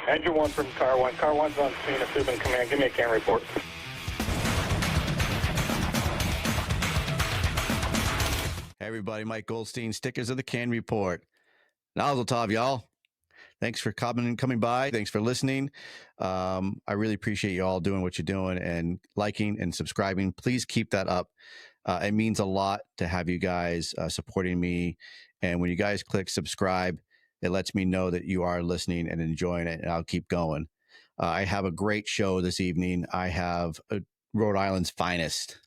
Engine 1 from Car 1. Car 1's on scene. If you've been command, give me a C.A.N report. Hey everybody, Mike Goldstein, Stickers of the C.A.N report. Mazel tov, y'all. Thanks for coming by. Thanks for listening. I really appreciate you all doing what you're doing and liking and subscribing. Please keep that up. It means a lot to have you guys supporting me. And when you guys click subscribe, it lets me know that you are listening and enjoying it, and I'll keep going. I have a great show this evening. I have Rhode Island's finest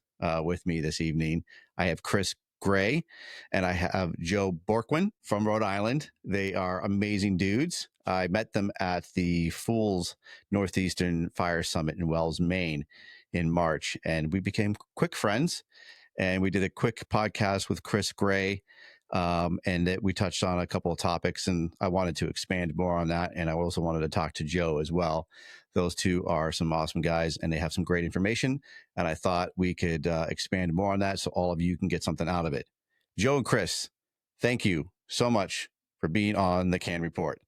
with me this evening. I have Chris Gray, and I have Joe Bourquin from Rhode Island. They are amazing dudes. I met them at the Fools Northeastern Fire Summit in Wells, Maine in March, and we became quick friends, and we did a quick podcast with Chris Gray, and we touched on a couple of topics, and I wanted to expand more on that, and I also wanted to talk to Joe as well. Those two are some awesome guys, and they have some great information, and I thought we could expand more on that so all of you can get something out of it. Joe and Chris, thank you so much for being on the C.A.N report.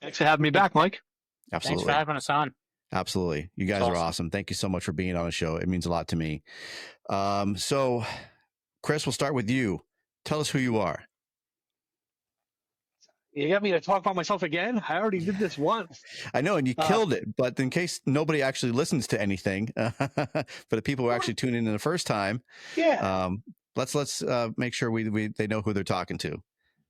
Thanks for having me back, Mike. Absolutely. Thanks for having us on. Absolutely. You guys are awesome. Thank you so much for being on the show. It means a lot to me. So, Chris, we'll start with you. Tell us who you are. You got me to talk about myself again? I already did this once. I know, and you killed it. But in case nobody actually listens to anything, for the people who are actually tuning in the first time, let's make sure they know who they're talking to.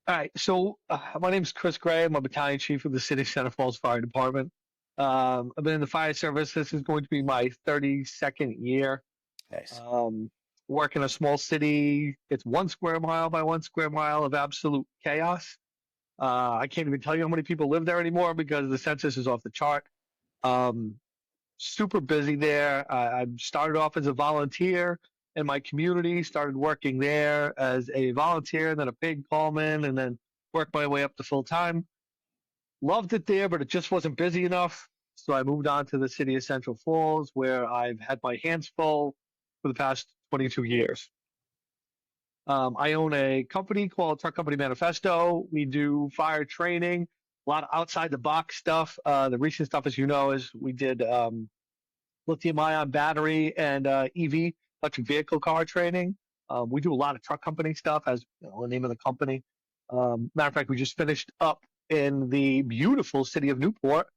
All right. So my name is Chris Gray. I'm a battalion chief of the City of Center Falls Fire Department. I've been in the fire service. This is going to be my 32nd year. Nice. Work in a small city. It's 1 square mile by 1 square mile of absolute chaos. I can't even tell you how many people live there anymore because the census is off the chart. Super busy there. I started off as a volunteer in my community, started working there as a volunteer, then a paid callman, and then worked my way up to full time. Loved it there, but it just wasn't busy enough. So I moved on to the city of Central Falls, where I've had my hands full for the past 22 years. I own a company called Truck Company Manifesto. We do fire training, a lot of outside the box stuff. The recent stuff, as you know, is we did lithium-ion battery and EV, electric vehicle car training. We do a lot of truck company stuff, as you know, the name of the company. Matter of fact, we just finished up in the beautiful city of Newport.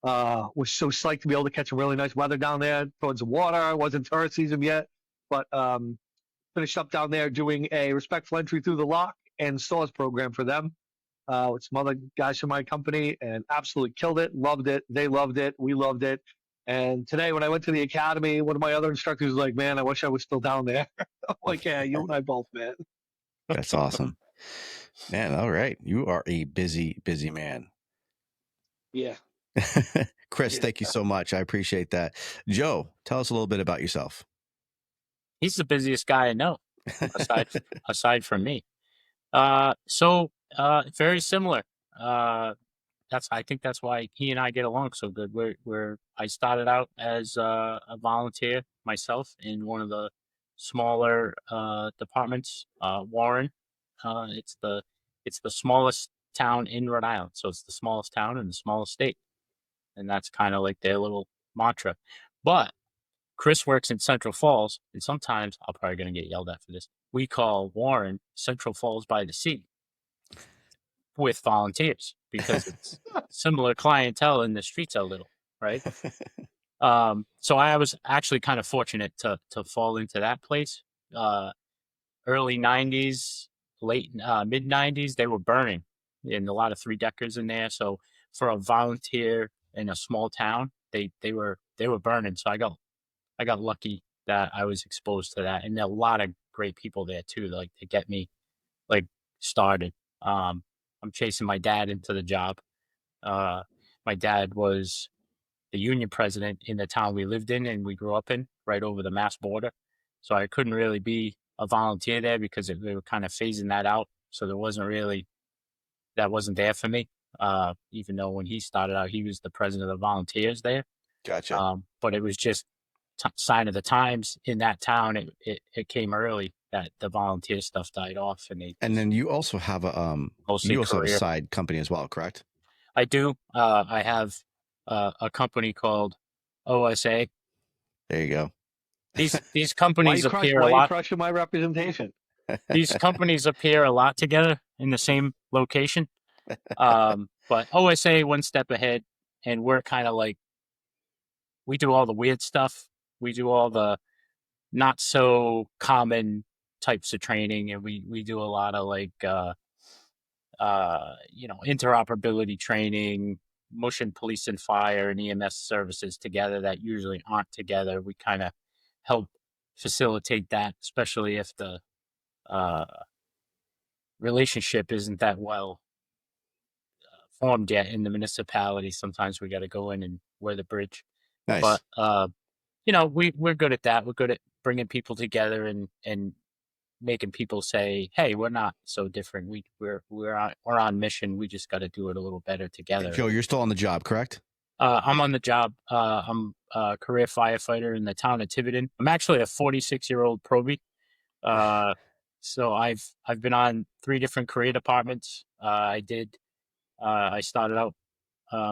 Was so psyched to be able to catch some really nice weather down there towards the water. It wasn't tourist season yet, but finished up down there doing a respectful entry through the lock and SAWS program for them with some other guys from my company, and absolutely killed it, loved it. They loved it. We loved it. And today when I went to the academy, one of my other instructors was like, man, I wish I was still down there. I'm like, yeah, you and I both, man. That's awesome. Man, all right. You are a busy, busy man. Yeah. Chris, thank you so much. I appreciate that. Joe, tell us a little bit about yourself. He's the busiest guy I know, aside from me. So very similar. I think that's why he and I get along so good. I started out as a volunteer myself in one of the smaller departments, Warren. It's the smallest town in Rhode Island, so it's the smallest town in the smallest state, and that's kind of like their little mantra. But Chris works in Central Falls, and sometimes I'm probably going to get yelled at for this. We call Warren Central Falls by the Sea with volunteers because it's similar clientele in the streets a little, right? So I was actually kind of fortunate to fall into that place. Early 90s, late mid 90s, they were burning, and a lot of 3-deckers in there. So for a volunteer in a small town, they were burning. So I got lucky that I was exposed to that, and a lot of great people there too, like to get me like started. I'm chasing my dad into the job. My dad was the union president in the town we lived in and we grew up in, right over the Mass border. So I couldn't really be a volunteer there because they were kind of phasing that out. So that wasn't there for me. Even though when he started out, he was the president of the volunteers there. Gotcha. But it was just sign of the times in that town. It came early that the volunteer stuff died off, and then you also have a side company as well, correct? I do. I have a company called OSA. There you go. These companies appear a Why you lot. crushing my representation? These companies appear a lot together in the same location. But OSA one step ahead, and we're kind of like, we do all the weird stuff. We do all the not so common types of training, and we do a lot of like interoperability training, motion police and fire and EMS services together that usually aren't together. We kind of help facilitate that, especially if the uh, relationship isn't that well formed yet in the municipality. Sometimes we got to go in and wear the bridge. Nice. But we're good at that. We're good at bringing people together and making people say, "Hey, we're not so different. We're on mission. We just got to do it a little better together." Joe, you're still on the job, correct? I'm on the job. I'm a career firefighter in the town of Tiverton. I'm actually a 46-year-old probie. So I've been on 3 different career departments. I started out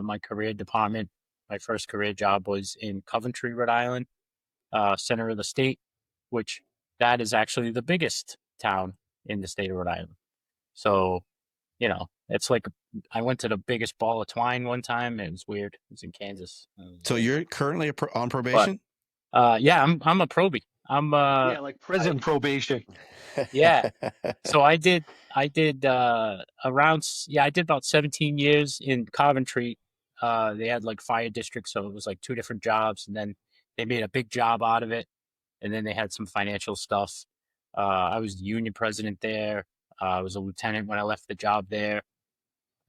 my career department. My first career job was in Coventry, Rhode Island, center of the state, which that is actually the biggest town in the state of Rhode Island. So, it's like I went to the biggest ball of twine one time. It was weird. It was in Kansas. So you're currently on probation? Yeah, I'm a probie. I'm Yeah, like prison probation. Yeah. So I did I did about 17 years in Coventry. They had like fire districts, so it was like 2 different jobs, and then they made a big job out of it, and then they had some financial stuff. I was the union president there. I was a lieutenant when I left the job there.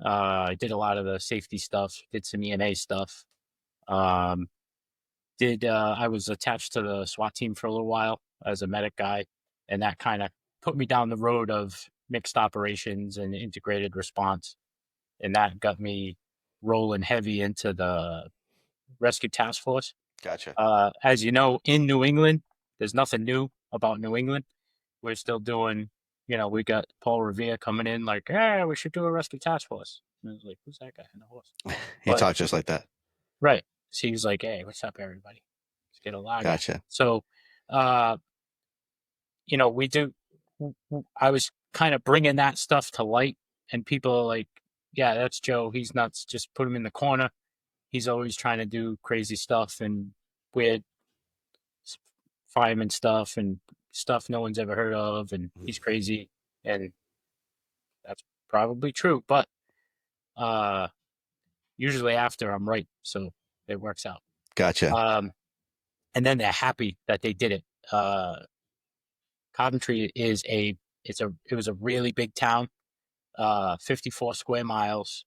I did a lot of the safety stuff, did some EMA stuff. I was attached to the SWAT team for a little while as a medic guy, and that kind of put me down the road of mixed operations and integrated response. And that got me rolling heavy into the rescue task force. Gotcha. As you know, in New England, there's nothing new about New England. We're still doing, we got Paul Revere coming in like, hey, we should do a rescue task force. And I was like, who's that guy in the horse? He talks just like that. Right. So he's like, hey, what's up, everybody? Let's get a log. Gotcha. So, I was kind of bringing that stuff to light, and people are like, yeah, that's Joe. He's nuts. Just put him in the corner. He's always trying to do crazy stuff and weird fireman stuff and stuff no one's ever heard of, and he's crazy. And that's probably true, but usually after I'm right, so it works out. Gotcha. And then they're happy that they did it. Coventry it was a really big town, 54 square miles.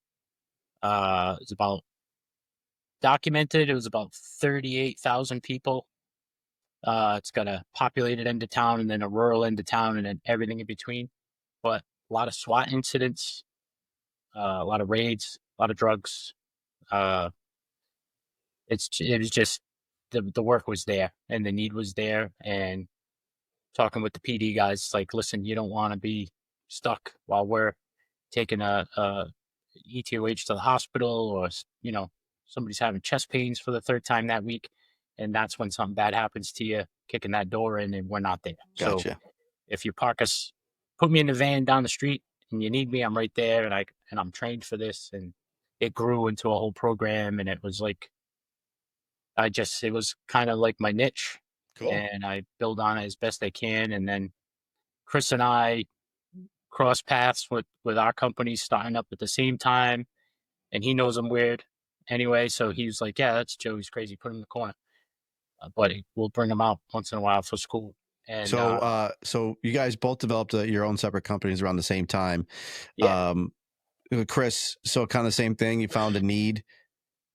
It's about documented. It was about 38,000 people. It's got a populated end of town and then a rural end of town and then everything in between. But a lot of SWAT incidents, a lot of raids, a lot of drugs. It was just the work was there and the need was there. And talking with the PD guys, like, listen, you don't want to be stuck while we're taking a ETOH to the hospital, or somebody's having chest pains for the 3rd time that week, and that's when something bad happens to you, kicking that door in, and we're not there. Gotcha. So if you put me in the van down the street, and you need me, I'm right there, and I'm trained for this. And it grew into a whole program, and it was like it was kind of like my niche. Cool. And I build on it as best I can. And then Chris and I cross paths with our company starting up at the same time, and he knows I'm weird anyway. So he's like, yeah, that's Joe. He's crazy. Put him in the corner. But we'll bring him out once in a while for school. And so you guys both developed your own separate companies around the same time. Yeah. Chris, so kind of the same thing. You found a need,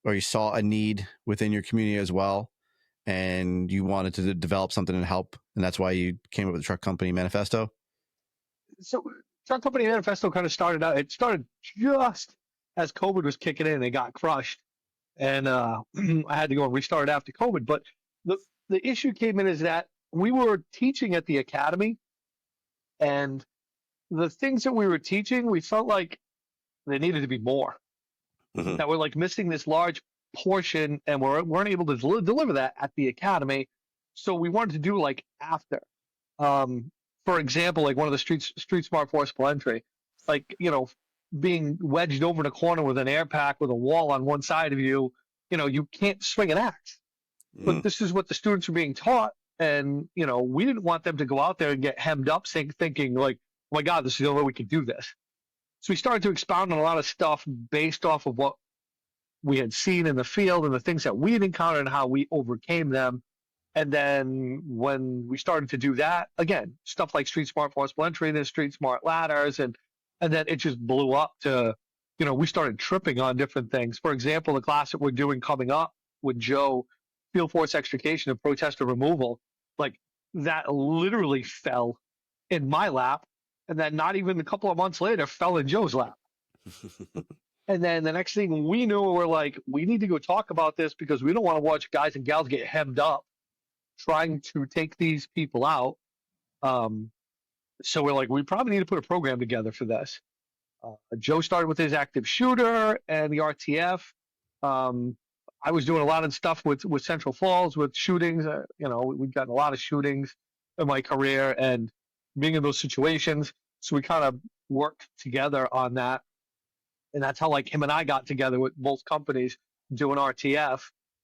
or you saw a need within your community as well, and you wanted to develop something and help, and that's why you came up with the truck company Manifesto. So truck company Manifesto kind of started out. It started just as COVID was kicking in. They got crushed, and I had to go and restart after COVID. But the issue came in is that we were teaching at the academy, and the things that we were teaching, we felt like there needed to be more. that we're like missing this large portion, and weren't able to deliver that at the academy. So we wanted to do like after. For example, like one of the street smart forcible entry, like being wedged over in a corner with an air pack with a wall on one side of you, you can't swing an axe. But this is what the students are being taught, and we didn't want them to go out there and get hemmed up, thinking like, "Oh my God, this is the only way we can do this." So we started to expound on a lot of stuff based off of what we had seen in the field and the things that we had encountered and how we overcame them. And then when we started to do that, again, stuff like Street Smart Forcible Entry and Street Smart Ladders, and then it just blew up to, we started tripping on different things. For example, the class that we're doing coming up with Joe, Field Force Extrication and Protester Removal, like that literally fell in my lap. And then not even a couple of months later, fell in Joe's lap. And then the next thing we knew, we're like, we need to go talk about this because we don't want to watch guys and gals get hemmed up trying to take these people out. So we're like, we probably need to put a program together for this. Joe started with his active shooter and the RTF. I was doing a lot of stuff with Central Falls with shootings. We've gotten a lot of shootings in my career and being in those situations. So we kind of worked together on that. And that's how like him and I got together with both companies doing RTF.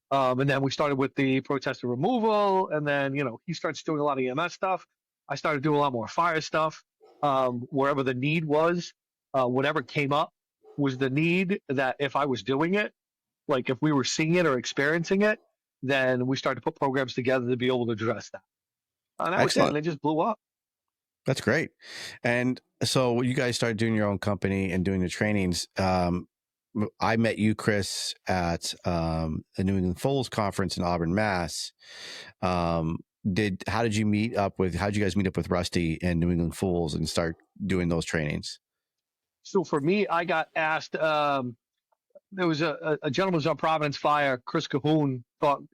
And then we started with the protester removal. And then, he starts doing a lot of EMS stuff. I started doing a lot more fire stuff. Wherever the need was, whatever came up was the need, that if I was doing it, like if we were seeing it or experiencing it, then we started to put programs together to be able to address that. And that was it. And it just blew up. That's great. And so you guys started doing your own company and doing the trainings. I met you, Chris, at the New England Foals conference in Auburn, Mass. How did you guys meet up with Rusty and New England Fools and start doing those trainings? So for me, I got asked, there was a gentleman who was on Providence Fire, Chris Cahoon,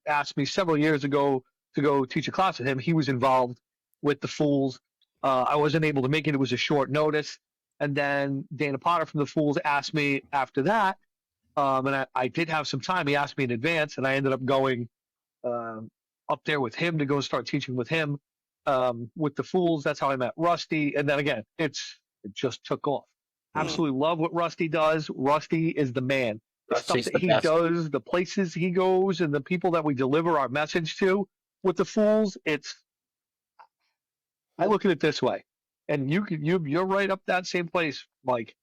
asked me several years ago to go teach a class with him. He was involved with the Fools. I wasn't able to make it. It was a short notice. And then Dana Potter from the Fools asked me after that, and I did have some time. He asked me in advance, and I ended up going up there with him to go start teaching with him with the Fools. That's how I met Rusty. And then again, it just took off. Absolutely love what Rusty does. Rusty is the man. The stuff that he does, the places he goes, and the people that we deliver our message to with the Fools, I look at it this way, and you're right up that same place, Mike.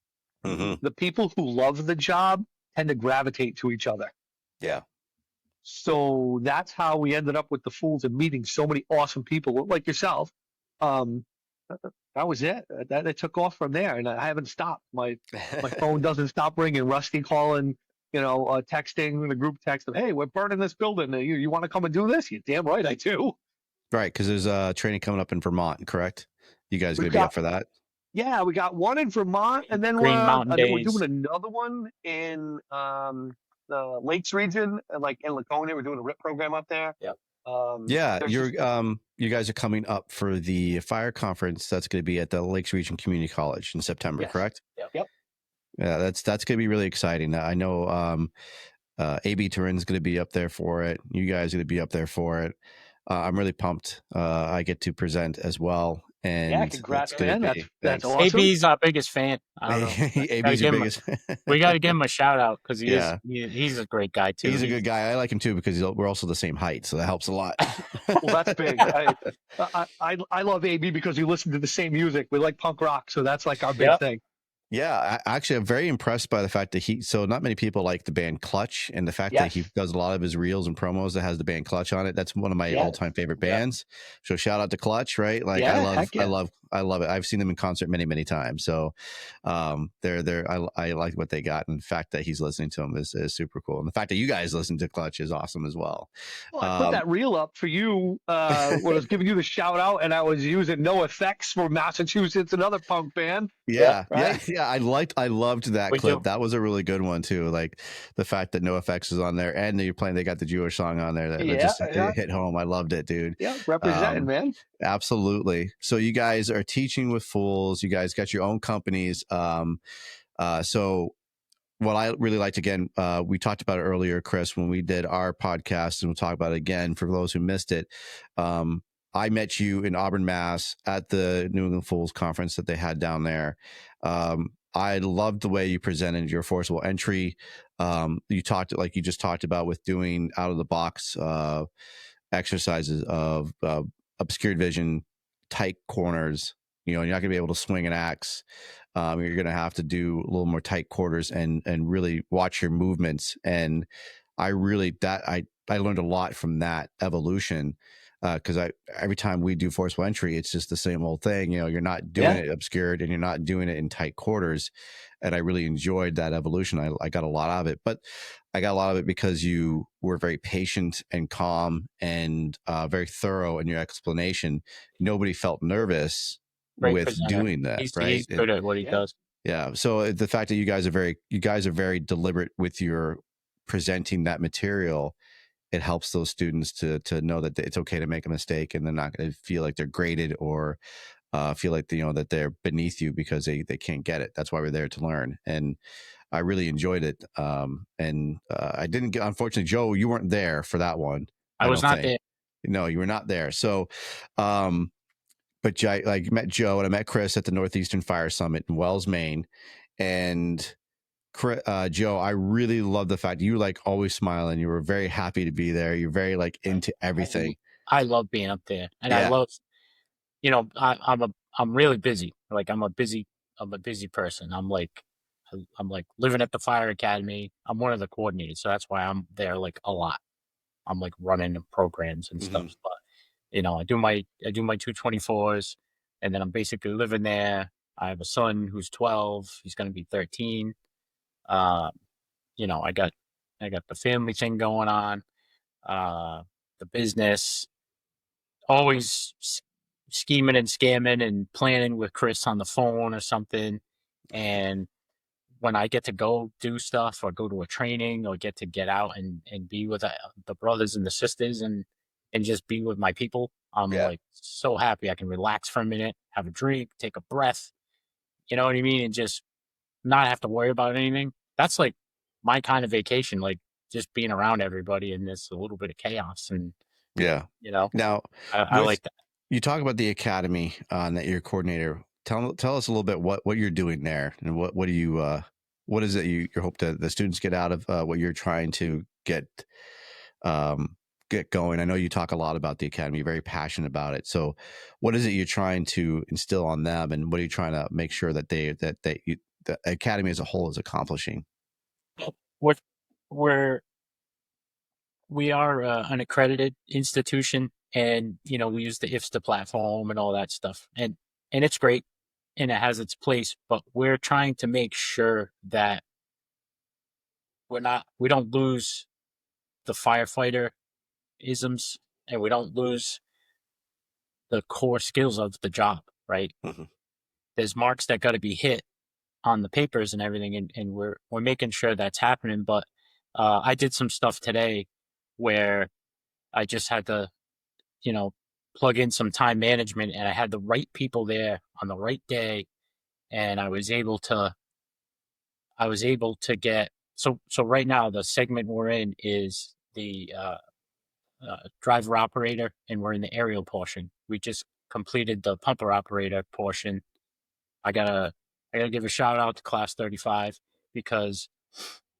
The people who love the job tend to gravitate to each other. Yeah. So that's how we ended up with the Fools and meeting so many awesome people like yourself. That was it. That took off from there, and I haven't stopped. My phone doesn't stop ringing. Rusty calling, texting the group text of, "Hey, we're burning this building. You want to come and do this?" You damn right I do. Right, because there's a training coming up in Vermont, correct? You guys going to be up for that? Yeah, we got one in Vermont, and then we're doing another one in the Lakes region, like in Laconia. We're doing a RIP program up there. Yep. You guys are coming up for the fire conference that's going to be at the Lakes Region Community College in September, correct? Yep. Yeah, that's going to be really exciting. I know AB Turin's going to be up there for it. You guys are going to be up there for it. I'm really pumped. I get to present as well. And yeah, congrats, man. That's awesome. AB's our biggest fan. AB's your biggest. We got to give him a shout out because he's a great guy too. He's a good guy. I like him too because we're also the same height, so that helps a lot. Well, that's big. I love AB because we listen to the same music. We like punk rock, so that's like our big thing. Yeah, actually, I'm very impressed by the fact that so not many people like the band Clutch, and the fact that he does a lot of his reels and promos that has the band Clutch on it. That's one of my all-time favorite bands. So shout out to Clutch, right? Like I love it. I've seen them in concert many, many times. So I like what they got, and the fact that he's listening to them is super cool. And the fact that you guys listen to Clutch is awesome as well. Well, I put that reel up for you when I was giving you the shout out, and I was using No Effects from Massachusetts, another punk band. Yeah. I loved that clip. That was a really good one too. Like the fact that No Effects is on there, and they got the Jewish song on there that just hit home. I loved it, dude. Yeah, representing, man. Absolutely. So you guys are teaching with Fools. You guys got your own companies. So what I really liked, again, we talked about it earlier, Chris, when we did our podcast, and we'll talk about it again for those who missed it. I met you in Auburn, Mass at the New England Fools conference that they had down there. I loved the way you presented your forcible entry. You talked, like you just talked about, with doing out of the box exercises of obscured vision, tight corners. You're not going to be able to swing an axe. You're going to have to do a little more tight quarters and really watch your movements. And I learned a lot from that evolution, because every time we do forcible entry, it's just the same old thing. You're not doing it obscured, and you're not doing it in tight quarters. And I really enjoyed that evolution. I got a lot out of it, but I got a lot of it because you were very patient and calm and very thorough in your explanation. Nobody felt nervous Great with presenter. doing that, He's right? good at what he does. Yeah. So the fact that you guys are very deliberate with your presenting that material, it helps those students to know that it's okay to make a mistake, and they're not going to feel like they're graded or feel like that they're beneath you because they can't get it. That's why we're there to learn. And I really enjoyed it. I didn't get, unfortunately, Joe, you weren't there for that one. I was not there. No, you were not there. So, but I met Joe and I met Chris at the Northeastern Fire Summit in Wells, Maine. And Joe, I really love the fact you always smiling. You were very happy to be there. You're very into everything. I love being up there, and I love, I'm really busy. I'm a busy person. I'm living at the fire academy. I'm one of the coordinators, so that's why I'm there a lot. I'm running programs and stuff, but I do my 224s, and then I'm basically living there. I have a son who's 12. He's going to be 13. I got the family thing going on, the business, always scheming and scamming and planning with Chris on the phone or something. And when I get to go do stuff or go to a training or get out and be with the brothers and the sisters and just be with my people, I'm so happy. I can relax for a minute, have a drink, take a breath, you know what I mean? And just not have to worry about anything. That's my kind of vacation, just being around everybody and there's a little bit of chaos. And now I like that. You talk about the academy that you're coordinator. Tell us a little bit what you're doing there, and what do you what is it you hope that the students get out of what you're trying to get going. I know you talk a lot about the academy, you're very passionate about it. So what is it you're trying to instill on them, and what are you trying to make sure that the academy as a whole is accomplishing? We are an accredited institution, and we use the IFSTA platform and all that stuff, and it's great, and it has its place. But we're trying to make sure that we don't lose the firefighter isms, and we don't lose the core skills of the job. Right? Mm-hmm. There's marks that got to be hit on the papers and everything, and we're making sure that's happening. But I did some stuff today where I just had to, plug in some time management, and I had the right people there on the right day, and I was able to get, so right now the segment we're in is the driver operator, and we're in the aerial portion. We just completed the pumper operator portion. I gotta give a shout out to Class 35 because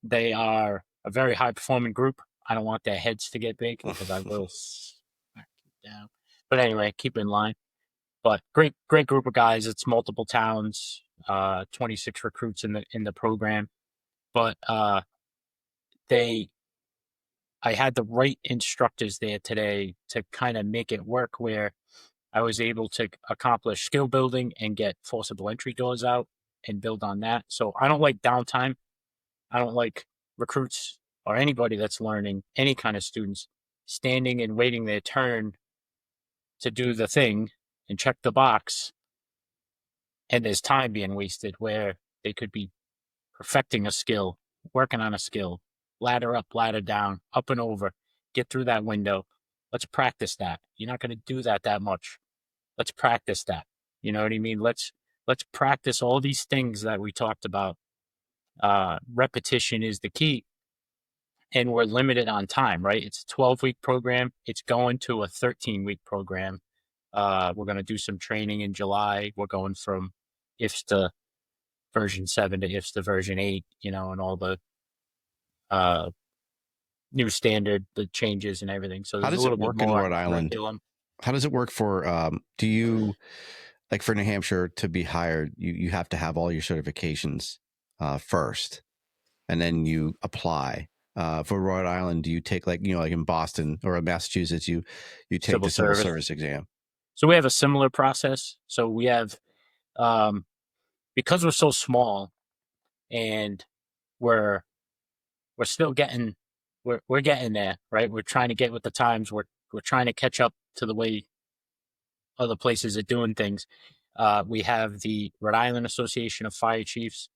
they are a very high performing group. I don't want their heads to get big because I will smack you down. But anyway, keep in line. But great group of guys. It's multiple towns, 26 recruits in the program. But I had the right instructors there today to kind of make it work, where I was able to accomplish skill building and get forcible entry doors out and build on that. So I don't like downtime. I don't like recruits or anybody that's learning, any kind of students, standing and waiting their turn to do the thing and check the box, and there's time being wasted where they could be perfecting a skill, working on a skill, ladder up, ladder down, up and over, get through that window. Let's practice that. You're not going to do that much. Let's practice that. You know what I mean? Let's practice all these things that we talked about repetition is the key. And we're limited on time, right? It's a 12-week program. It's going to a 13-week program. We're going to do some training in July. We're going from IFS to version 7 to IFS to version 8, and all the new standard, the changes and everything. So How there's a does it little bit work in more Rhode Island? curriculum. How does it work for, do you, like for New Hampshire to be hired, you have to have all your certifications first, and then you apply. For Rhode Island, do you take like in Boston or Massachusetts, you take Civil the civil service. service exam? So we have a similar process. So we have, because we're so small and we're still getting, we're getting there, right? We're trying to get with the times. We're trying to catch up to the way other places are doing things. We have the Rhode Island Association of Fire Chiefs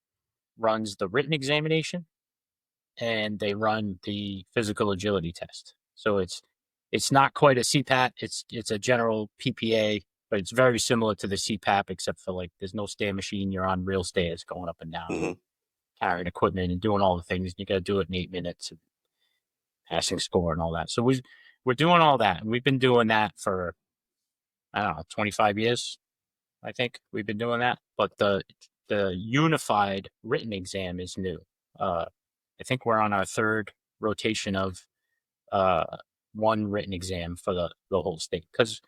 runs the written examination, and they run the physical agility test. So it's not quite a CPAT. It's a general PPA, but it's very similar to the CPAP, except for like there's no stair machine. You're on real stairs going up and down, carrying equipment and doing all the things. You got to do it in 8 minutes, and passing score and all that. So we're doing all that, and we've been doing that for 25 years. I think we've been doing that, but the unified written exam is new. I think we're on our third rotation of one written exam for the whole state. Because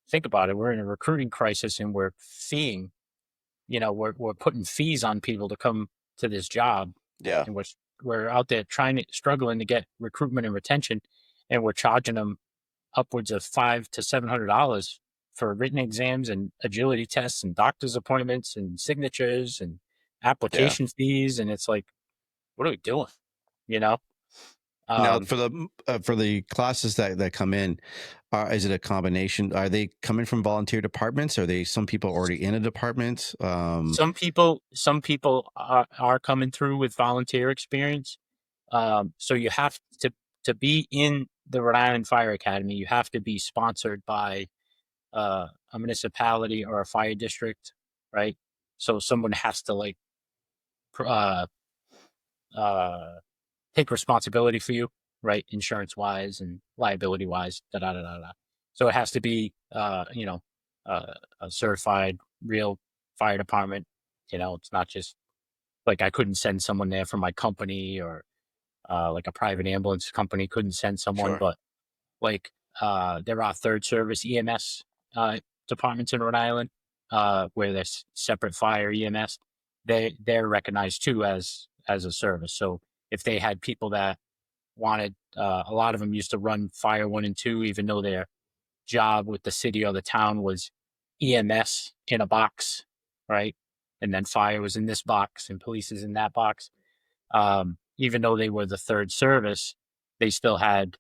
think about it, we're in a recruiting crisis, and we're feeing, we're putting fees on people to come to this job. Yeah. And we're out there struggling to get recruitment and retention, and we're charging them upwards of $500 to $700 for written exams and agility tests and doctor's appointments and signatures and application fees. And it's like, what are we doing? Now for the classes that come in, is it a combination? Are they coming from volunteer departments? Are they some people already in a department? Some people are coming through with volunteer experience. So you have to be in the Rhode Island Fire Academy. You have to be sponsored by a municipality or a fire district, right? So someone has to take responsibility for you, right? Insurance wise and liability wise, da da da da da. So it has to be, a certified real fire department. It's not just like I couldn't send someone there from my company, or like a private ambulance company couldn't send someone, but like there are third service EMS departments in Rhode Island where there's separate fire EMS. They're recognized too as a service. So if they had people that wanted, a lot of them used to run Fire 1 and 2, even though their job with the city or the town was EMS in a box, right? And then fire was in this box and police is in that box. Even though they were the third service, they still had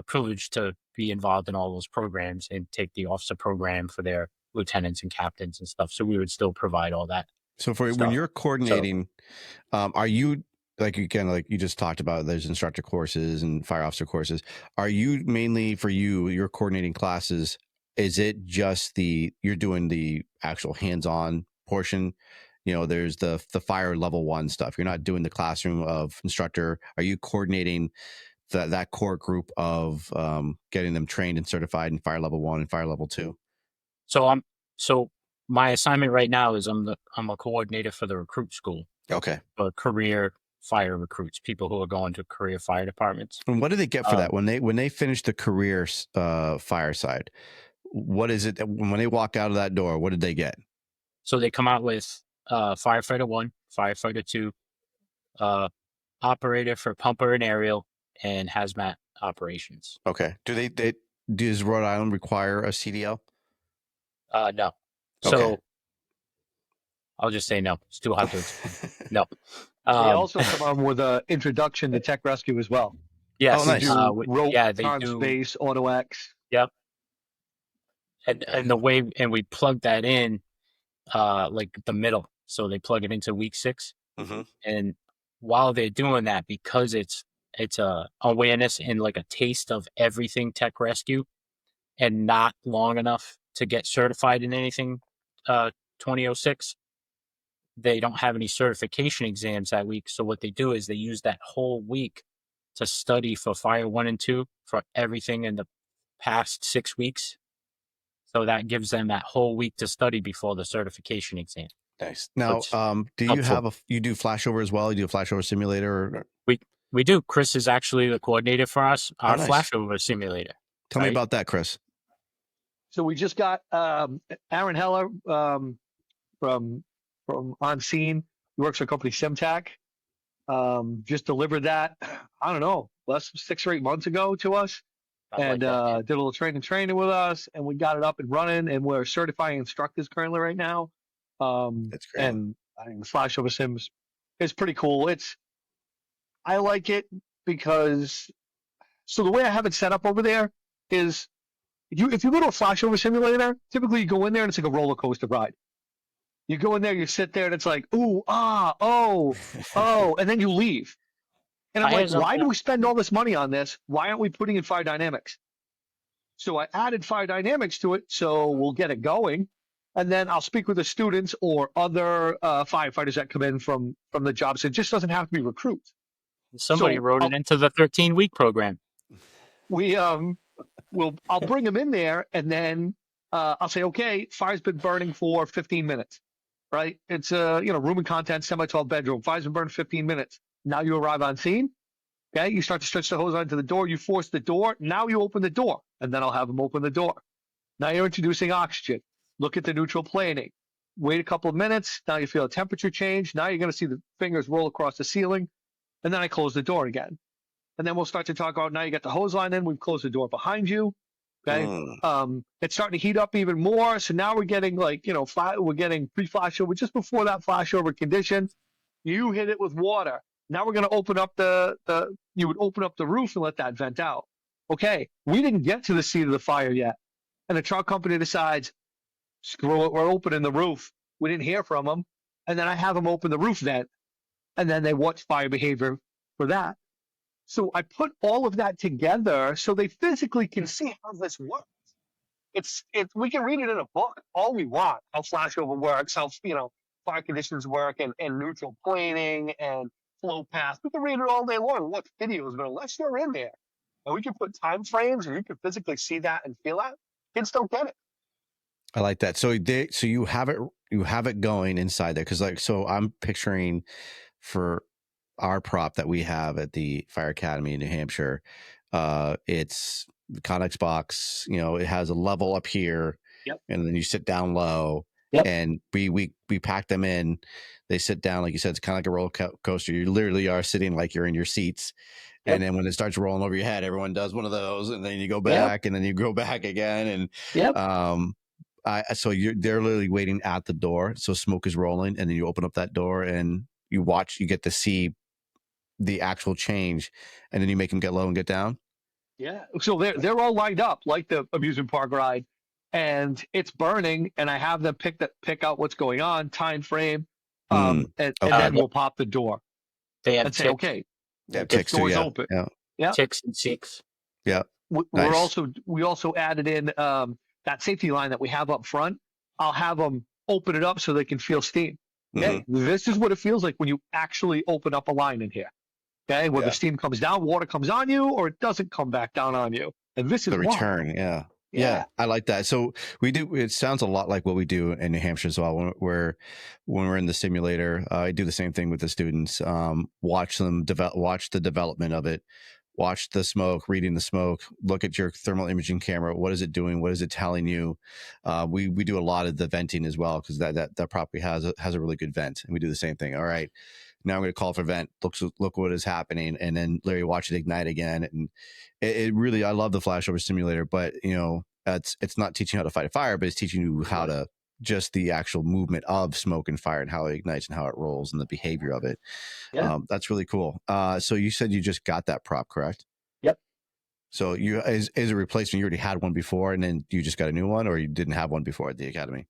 privilege to be involved in all those programs and take the officer program for their lieutenants and captains and stuff. So we would still provide all that. So when you're coordinating, are you, like you just talked about, there's instructor courses and fire officer courses. Are you mainly, for you're coordinating classes? Is it just you're doing the actual hands-on portion? There's the fire level 1 stuff. You're not doing the classroom of instructor. Are you coordinating that core group of getting them trained and certified in fire level 1 and fire level 2? So my assignment right now is I'm a coordinator for the recruit school. Okay. For career fire recruits, people who are going to career fire departments. And what do they get for that when they finish the career fire side? What is it when they walk out of that door? What did they get? So they come out with firefighter 1, firefighter 2, operator for pumper and aerial, and hazmat operations. Okay. Does Rhode Island require a CDL? No. Okay. So I'll just say no. It's too hard to explain. No. They also come on with an introduction to tech rescue as well. Yes. Oh, nice. Rope, they do. Space, Auto X. Yep. And the way, and we plug that in, like the middle. So they plug it into week 6. Mm-hmm. And while they're doing that, because it's a awareness and like a taste of everything tech rescue, and not long enough to get certified in anything 2006, they don't have any certification exams that week. So what they do is they use that whole week to study for Fire 1 and 2 for everything in the past 6 weeks. So that gives them that whole week to study before the certification exam. Nice. Now, So do you have you do flashover as well? You do a flashover simulator? We do. Chris is actually the coordinator for us, our nice. flashover simulator. Tell me about that, Chris. So we just got Aaron Heller from On Scene. He works for a company Simtac. Just delivered that, I don't know, less 6 or 8 months ago to us. And did a little training with us, and we got it up and running, and we're certifying instructors currently right now. That's great. And I think the flashover sims is pretty cool. I like it because, so the way I have it set up over there is, if you go to a flashover simulator, typically you go in there and it's like a roller coaster ride. You go in there, you sit there, and it's like, ooh, ah, oh, and then you leave. And I'm like, why do we spend all this money on this? Why aren't we putting in fire dynamics? So I added fire dynamics to it, so we'll get it going. And then I'll speak with the students or other firefighters that come in from the jobs. It just doesn't have to be recruits. Somebody wrote it into the 13-week program. I'll bring them in there, and then I'll say, okay, fire's been burning for 15 minutes, right? It's room and content, semi-12 bedroom. Fire's been burning 15 minutes. Now you arrive on scene. Okay, you start to stretch the hose onto the door. You force the door. Now you open the door, and then I'll have them open the door. Now you're introducing oxygen. Look at the neutral planing. Wait a couple of minutes. Now you feel a temperature change. Now you're going to see the fingers roll across the ceiling, and then I close the door again. And then we'll start to talk about, now you got the hose line in. We've closed the door behind you. Okay, it's starting to heat up even more. So now we're getting we're getting pre-flashover just before that flashover condition. You hit it with water. Now we're going to open up you would open up the roof and let that vent out. Okay, we didn't get to the seat of the fire yet. And the truck company decides, screw it, we're opening the roof. We didn't hear from them. And then I have them open the roof vent. And then they watch fire behavior for that. So I put all of that together so they physically can see how this works. We can read it in a book all we want, how flashover works, how fire conditions work, and neutral planing and flow path. We can read it all day long and watch videos, but unless you're in there and we can put time frames and you can physically see that and feel that, kids don't get it. I like that. So you have it going inside there, because so I'm picturing for our prop that we have at the Fire Academy in New Hampshire. It's the Connex box. It has a level up here, and then you sit down low. And we pack them in. They sit down, like you said, it's kind of like a roller coaster. You literally are sitting like you're in your seats. And then when it starts rolling over your head, everyone does one of those, and then you go back, and then you go back again. And they're literally waiting at the door. So smoke is rolling, and then you open up that door and you watch. You get to see the actual change, and then you make them get low and get down. Yeah. So they're all lined up like the amusement park ride. And it's burning, and I have them pick out what's going on, time frame, and then we'll pop the door. They have and say, okay, the door's open. Yeah. Ticks and seeks. Yeah. We also added in that safety line that we have up front. I'll have them open it up so they can feel steam. Okay, this is what it feels like when you actually open up a line in here. Okay, where the steam comes down, water comes on you, or it doesn't come back down on you. And this is the return. Yeah, I like that. So we do. It sounds a lot like what we do in New Hampshire as well. When we're in the simulator, I do the same thing with the students. Watch them watch the development of it. Watch the smoke, reading the smoke. Look at your thermal imaging camera. What is it doing? What is it telling you? We do a lot of the venting as well, because that property has a really good vent, and we do the same thing. All right, now I'm going to call for vent. Look what is happening, and then Larry watch it ignite again. And it really, I love the flashover simulator, but it's not teaching you how to fight a fire, but it's teaching you how to just the actual movement of smoke and fire and how it ignites and how it rolls and the behavior of it. That's really cool. So you said you just got that prop, correct? Yep. So is a replacement. You already had one before, and then you just got a new one, or you didn't have one before at the academy?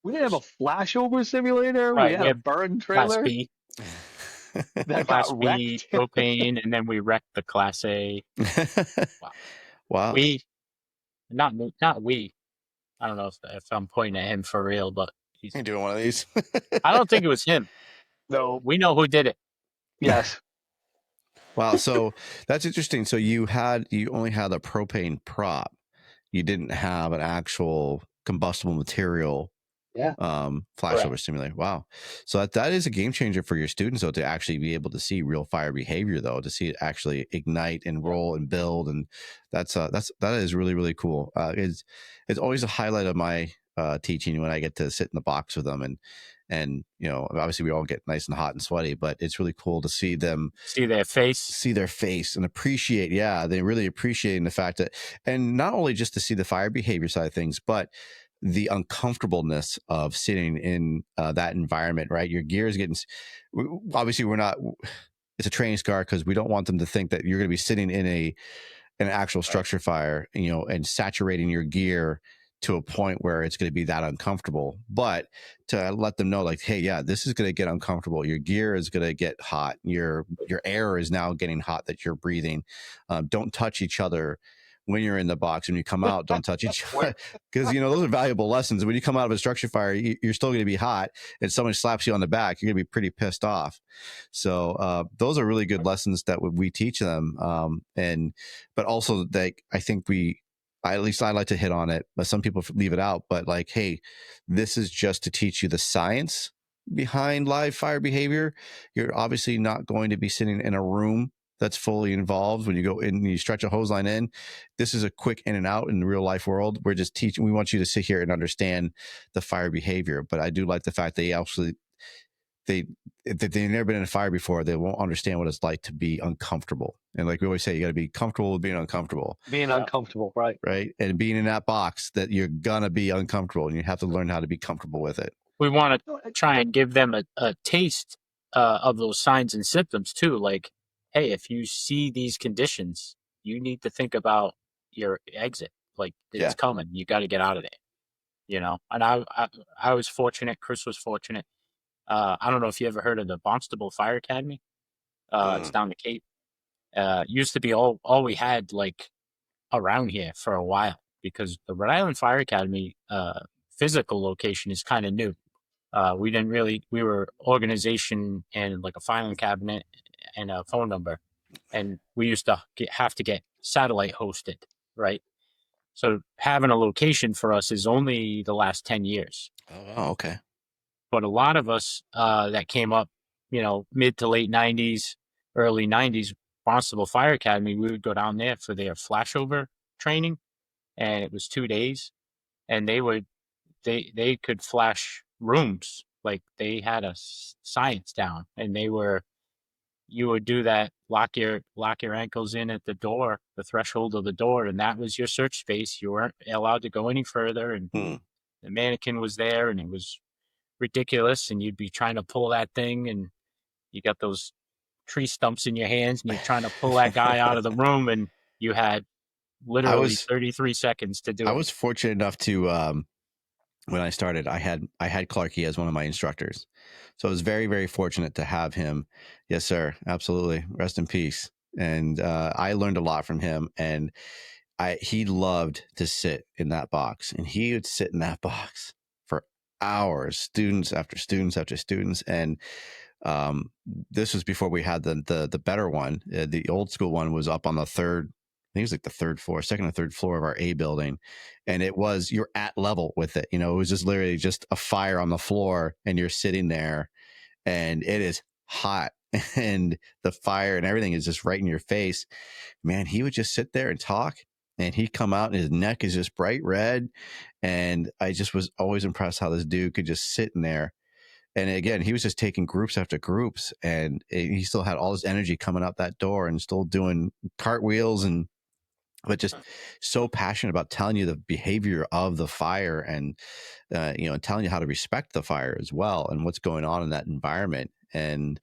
We didn't have a flashover simulator. Right, we had a burn trailer. Class B. That Class got B wrecked. propane, and then we wrecked the Class A. Wow. Not we. I don't know if I'm pointing at him for real, but You're doing one of these. I don't think it was him. No. We know who did it. Yes. Wow. So that's interesting. So you only had a propane prop. You didn't have an actual combustible material Yeah. flashover Correct. simulator. Wow. So that is a game changer for your students, though, to actually be able to see real fire behavior, though, to see it actually ignite and roll and build. And that is really, really cool. It's always a highlight of my teaching when I get to sit in the box with them, and obviously we all get nice and hot and sweaty, but it's really cool to see them See their face and appreciate. Yeah, they really appreciating the fact that, and not only just to see the fire behavior side of things, but the uncomfortableness of sitting in that environment, right? Your gear is getting, obviously it's a training scar because we don't want them to think that you're going to be sitting in an actual structure fire, and saturating your gear to a point where it's going to be that uncomfortable. But to let them know, like, hey, yeah, this is going to get uncomfortable. Your gear is going to get hot. Your air is now getting hot that you're breathing. Don't touch each other when you're in the box. When you come out, don't touch each other, because those are valuable lessons. When you come out of a structure fire, you're still going to be hot, and someone slaps you on the back, you're going to be pretty pissed off. So those are really good lessons that we teach them, but also I think at least I like to hit on it, but some people leave it out. But like, hey, this is just to teach you the science behind live fire behavior. You're obviously not going to be sitting in a room that's fully involved when you go in and you stretch a hose line in. This is a quick in and out in the real life world. We're just teaching. We want you to sit here and understand the fire behavior. But I do like the fact if they've never been in a fire before, they won't understand what it's like to be uncomfortable. And like we always say, you got to be comfortable with being uncomfortable. Being uncomfortable, right? Right. And being in that box that you're going to be uncomfortable, and you have to learn how to be comfortable with it. We want to try and give them a taste of those signs and symptoms too. Like, hey, if you see these conditions, you need to think about your exit. Like, it's coming. You got to get out of there. And I was fortunate. Chris was fortunate. I don't know if you ever heard of the Barnstable Fire Academy. It's down the Cape. Used to be all we had like around here for a while, because the Rhode Island Fire Academy physical location is kind of new. We were organization and like a filing cabinet and a phone number, and we used to have to get satellite hosted, right? So having a location for us is only the last 10 years. Oh, okay. But a lot of us that came up, mid to late 90s, early 90s, Barnstable Fire Academy, we would go down there for their flashover training, and it was 2 days, and they could flash rooms. Like, they had a science down, and you would do that, lock your ankles in at the door, the threshold of the door, and that was your search space. You weren't allowed to go any further, and the mannequin was there, and it was ridiculous, and you'd be trying to pull that thing, and you got those tree stumps in your hands, and you're trying to pull that guy out of the room, and you had literally 33 seconds to do it. I was fortunate enough to when I started, I had Clarky as one of my instructors. So I was very, very fortunate to have him. Yes, sir. Absolutely. Rest in peace. And I learned a lot from him, and he loved to sit in that box, and he would sit in that box for hours, students after students after students. And this was before we had the better one. The old school one was up on the third, I think it was like the second or third floor of our A building. And you're at level with it. It was just literally just a fire on the floor, and you're sitting there, and it is hot, and the fire and everything is just right in your face. Man, he would just sit there and talk, and he'd come out and his neck is just bright red. And I just was always impressed how this dude could just sit in there. And again, he was just taking groups after groups, and he still had all his energy coming out that door and still doing cartwheels, but just so passionate about telling you the behavior of the fire, and telling you how to respect the fire as well, and what's going on in that environment. And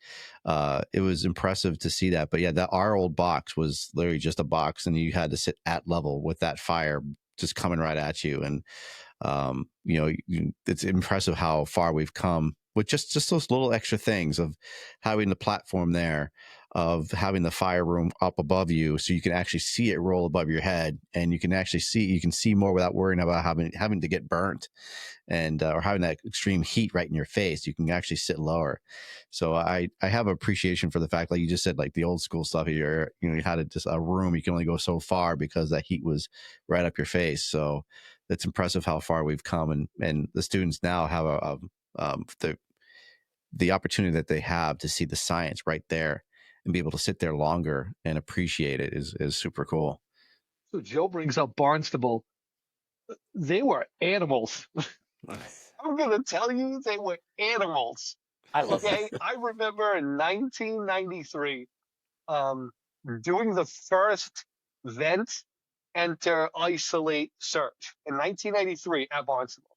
it was impressive to see that. But yeah, our old box was literally just a box, and you had to sit at level with that fire just coming right at you. And it's impressive how far we've come with just those little extra things of having the platform there. of having the fire room up above you, so you can actually see it roll above your head, and you can see more without worrying about having to get burnt, and or having that extreme heat right in your face. You can actually sit lower. So I have appreciation for the fact, like you just said, like the old school stuff here, you had just a room, you can only go so far because that heat was right up your face. So it's impressive how far we've come, and the students now have the opportunity that they have to see the science right there and be able to sit there longer and appreciate it is super cool. So Joe brings up Barnstable. They were animals. I'm going to tell you, they were animals. I love Okay, I remember in 1993 doing the first vent, enter, isolate, search in 1993 at Barnstable.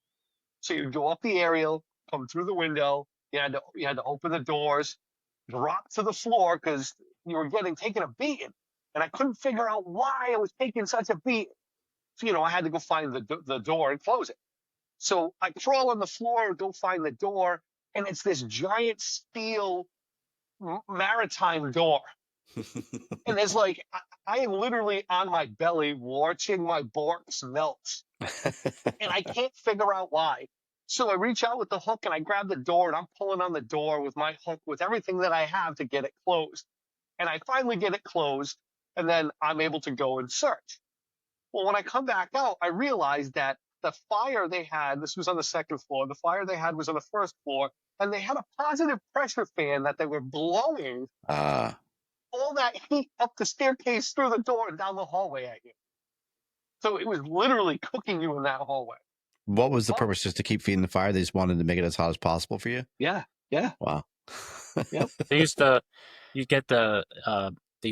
So you go up the aerial, come through the window. You had to open the doors, drop to the floor because you were taking a beating, and I couldn't figure out why I was taking such a beating. So I had to go find the door and close it. So I crawl on the floor, go find the door, and it's this giant steel maritime door. And it's like I am literally on my belly watching my Borks melt, and I can't figure out why. So I reach out with the hook and I grab the door, and I'm pulling on the door with my hook with everything that I have to get it closed. And I finally get it closed, and then I'm able to go and search. Well, when I come back out, I realized that the fire they had, this was on the second floor, the fire they had was on the first floor, and they had a positive pressure fan that they were blowing all that heat up the staircase, through the door, and down the hallway at you. So it was literally cooking you in that hallway. What was the purpose? Just to keep feeding the fire? They just wanted to make it as hot as possible for you? Yeah. Wow. Yep. They used you get the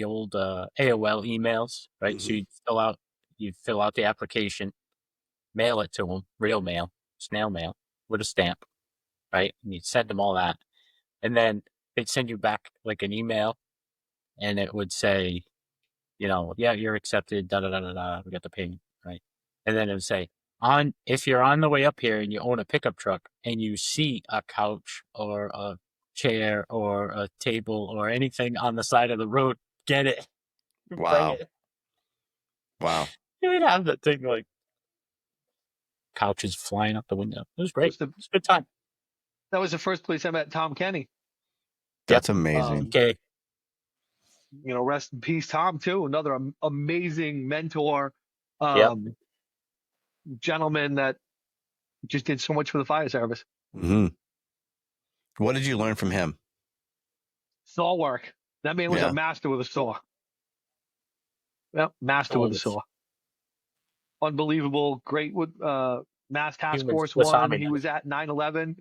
old AOL emails, right? Mm-hmm. So you fill out the application, mail it to them, real mail, snail mail with a stamp, right? And you'd send them all that, and then they'd send you back like an email, and it would say, yeah, you're accepted. Da da da da da. We got the payment, right? And then it would say, if you're on the way up here and you own a pickup truck and you see a couch or a chair or a table or anything on the side of the road, get it. Wow. Bring it. Wow. You would have that thing like couches flying out the window. It was great. It was a good time. That was the first place I met Tom Kenny. That's amazing. Okay. Rest in peace, Tom, too. Another amazing mentor, gentleman that just did so much for the fire service. Mm-hmm. What did you learn from him? Saw work. That man was a master with a saw. Yep, master with a saw. Unbelievable. Great with Mass Task Force 1. He was at 9/11.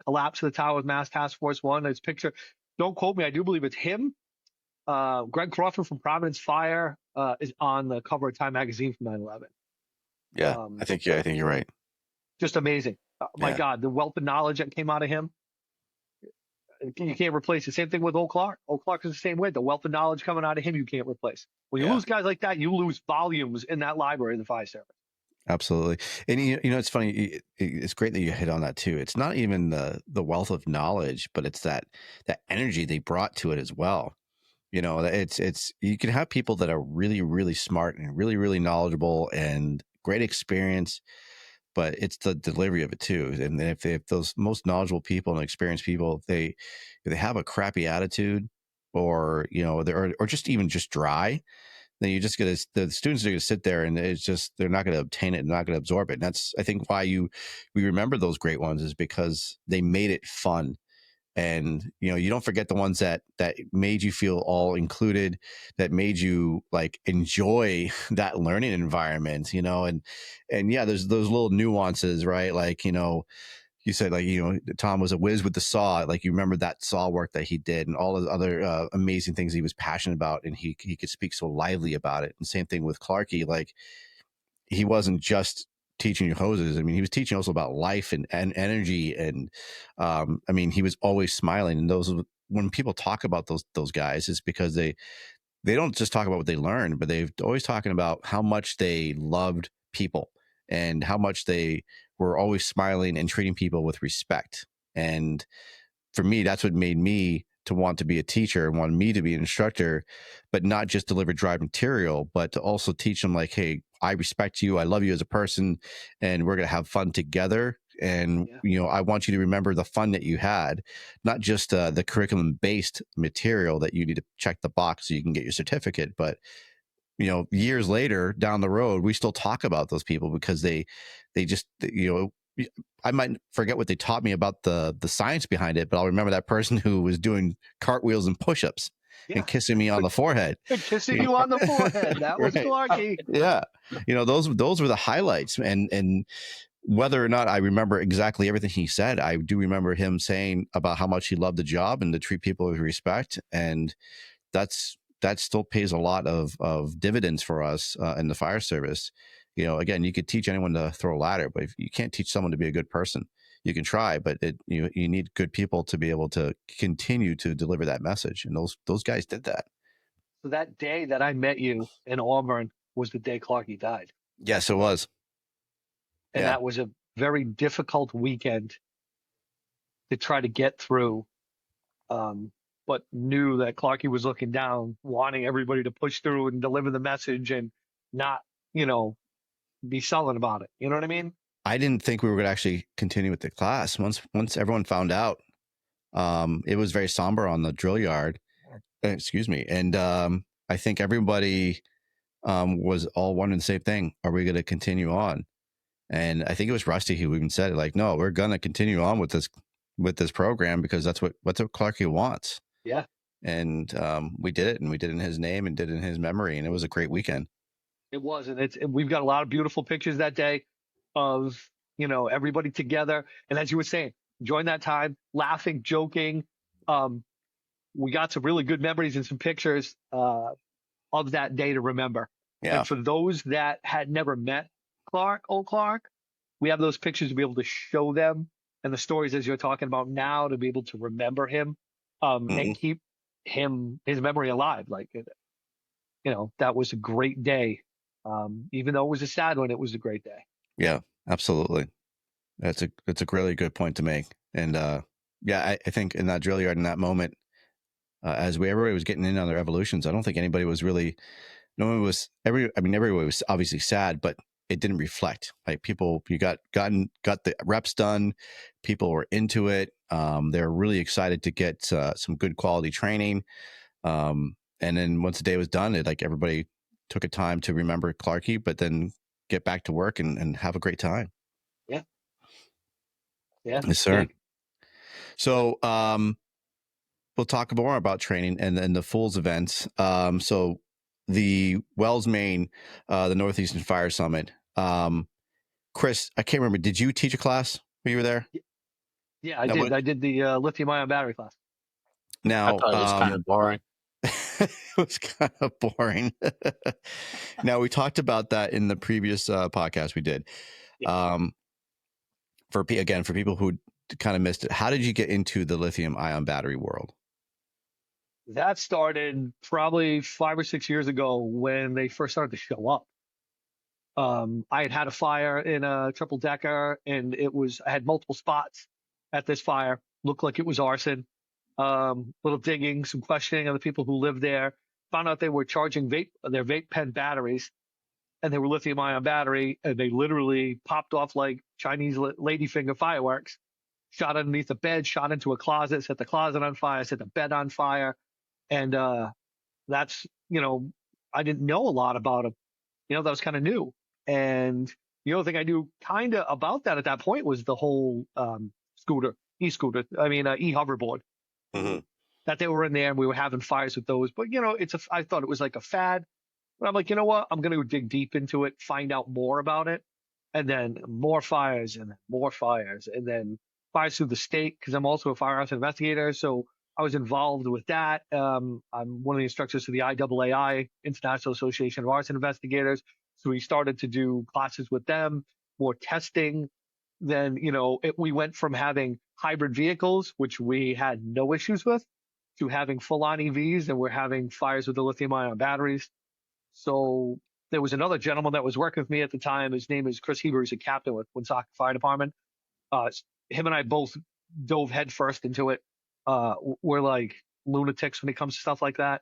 Collapse of the tower with Mass Task Force 1. His picture. Don't quote me. I do believe it's him. Greg Crawford from Providence Fire is on the cover of Time magazine from 9/11. Yeah, I think you're right. Just amazing. My God, the wealth of knowledge that came out of him. You can't replace it. Same thing with Old Clark. Old Clark is the same way. The wealth of knowledge coming out of him, you can't replace. When you lose guys like that, you lose volumes in that library of the fire service. Absolutely. And it's funny. It's great that you hit on that too. It's not even the wealth of knowledge, but it's that energy they brought to it as well. It's you can have people that are really, really smart and really, really knowledgeable and great experience, but it's the delivery of it too. And if those most knowledgeable people and experienced people, if they have a crappy attitude, or or just dry, then the students are going to sit there and they're not going to obtain it and not going to absorb it. And that's, I think, why we remember those great ones, is because they made it fun. And you don't forget the ones that made you feel all included, that made you like enjoy that learning environment, and there's those little nuances, right? Like, you said, like, Tom was a whiz with the saw. Like, you remember that saw work that he did and all the other amazing things he was passionate about, and he could speak so lively about it. And same thing with Clarky. Like, he wasn't just teaching you hoses. I mean, he was teaching also about life and energy. And he was always smiling. And when people talk about those guys, is because they don't just talk about what they learned, but they've always talking about how much they loved people and how much they were always smiling and treating people with respect. And for me, that's what made me to want to be a teacher and wanted me to be an instructor, but not just deliver dry material, but to also teach them like, hey, I respect you, I love you as a person, and we're going to have fun together. And, I want you to remember the fun that you had, not just the curriculum based material that you need to check the box so you can get your certificate, but years later down the road, we still talk about those people because they just, I might forget what they taught me about the science behind it, but I'll remember that person who was doing cartwheels and push-ups and kissing me on the forehead. Kissing you on the forehead. That was Clarky. Yeah. Those were the highlights. And whether or not I remember exactly everything he said, I do remember him saying about how much he loved the job and to treat people with respect. And that still pays a lot of dividends for us in the fire service. Again, you could teach anyone to throw a ladder, but if you can't teach someone to be a good person, you can try, but you need good people to be able to continue to deliver that message. And those guys did that. So that day that I met you in Auburn was the day Clarky died. Yes, it was. And that was a very difficult weekend to try to get through. But knew that Clarky was looking down, wanting everybody to push through and deliver the message and not, be sullen about it. You know what I mean? I didn't think we were going to actually continue with the class. Once everyone found out, it was very somber on the drill yard. Excuse me. And I think everybody was all wondering the same thing. Are we going to continue on? And I think it was Rusty who even said it, like, no, we're going to continue on with this program because that's what Clarky wants. Yeah. And we did it, and we did it in his name and did it in his memory. And it was a great weekend. It was. And we've got a lot of beautiful pictures that day of, everybody together. And as you were saying, enjoying that time, laughing, joking. We got some really good memories and some pictures of that day to remember. Yeah. And for those that had never met Clark, we have those pictures to be able to show them, and the stories as you're talking about now to be able to remember him and keep his memory alive. Like, that was a great day. Even though it was a sad one, it was a great day. Yeah, absolutely. That's a really good point to make. And I think in that drill yard, in that moment, as everybody was getting in on their evolutions, I don't think anybody was really, everybody was obviously sad, but it didn't reflect. Like people, you got the reps done. People were into it. They were really excited to get some good quality training. And then once the day was done, everybody took a time to remember Clarky, but then get back to work and have a great time. Yeah. Yeah. Yes, sir. So we'll talk more about training and then the Fools events. So the Wells, Maine, the Northeastern Fire Summit. Chris, I can't remember. Did you teach a class when you were there? Yeah, I did. I did the lithium-ion battery class. Now, I thought it was kind of boring. It was kind of boring. Now, we talked about that in the previous podcast we did. Yeah. For people who kind of missed it, how did you get into the lithium-ion battery world? That started probably 5 or 6 years ago when they first started to show up. I had a fire in a triple decker, and I had multiple spots at this fire. Looked like it was arson. Little digging, some questioning of the people who lived there. Found out they were charging their vape pen batteries, and they were lithium-ion battery, and they literally popped off like Chinese ladyfinger fireworks. Shot underneath the bed, shot into a closet, set the closet on fire, set the bed on fire. And that's, I didn't know a lot about them. That was kind of new. And the only thing I knew kind of about that at that point was the whole e-hoverboard. Mm-hmm. That they were in there and we were having fires with those. But, I thought it was like a fad. But I'm like, you know what? I'm going to dig deep into it, find out more about it. And then more fires and more fires. And then fires through the state, because I'm also a fire arson investigator. So I was involved with that. I'm one of the instructors for the IAAI, International Association of Arson Investigators. So we started to do classes with them, more testing. Then, we went from having hybrid vehicles, which we had no issues with, to having full-on EVs, and we're having fires with the lithium-ion batteries. So there was another gentleman that was working with me at the time. His name is Chris Heber. He's a captain with Woonsocket Fire Department. Him and I both dove headfirst into it. We're like, lunatics when it comes to stuff like that.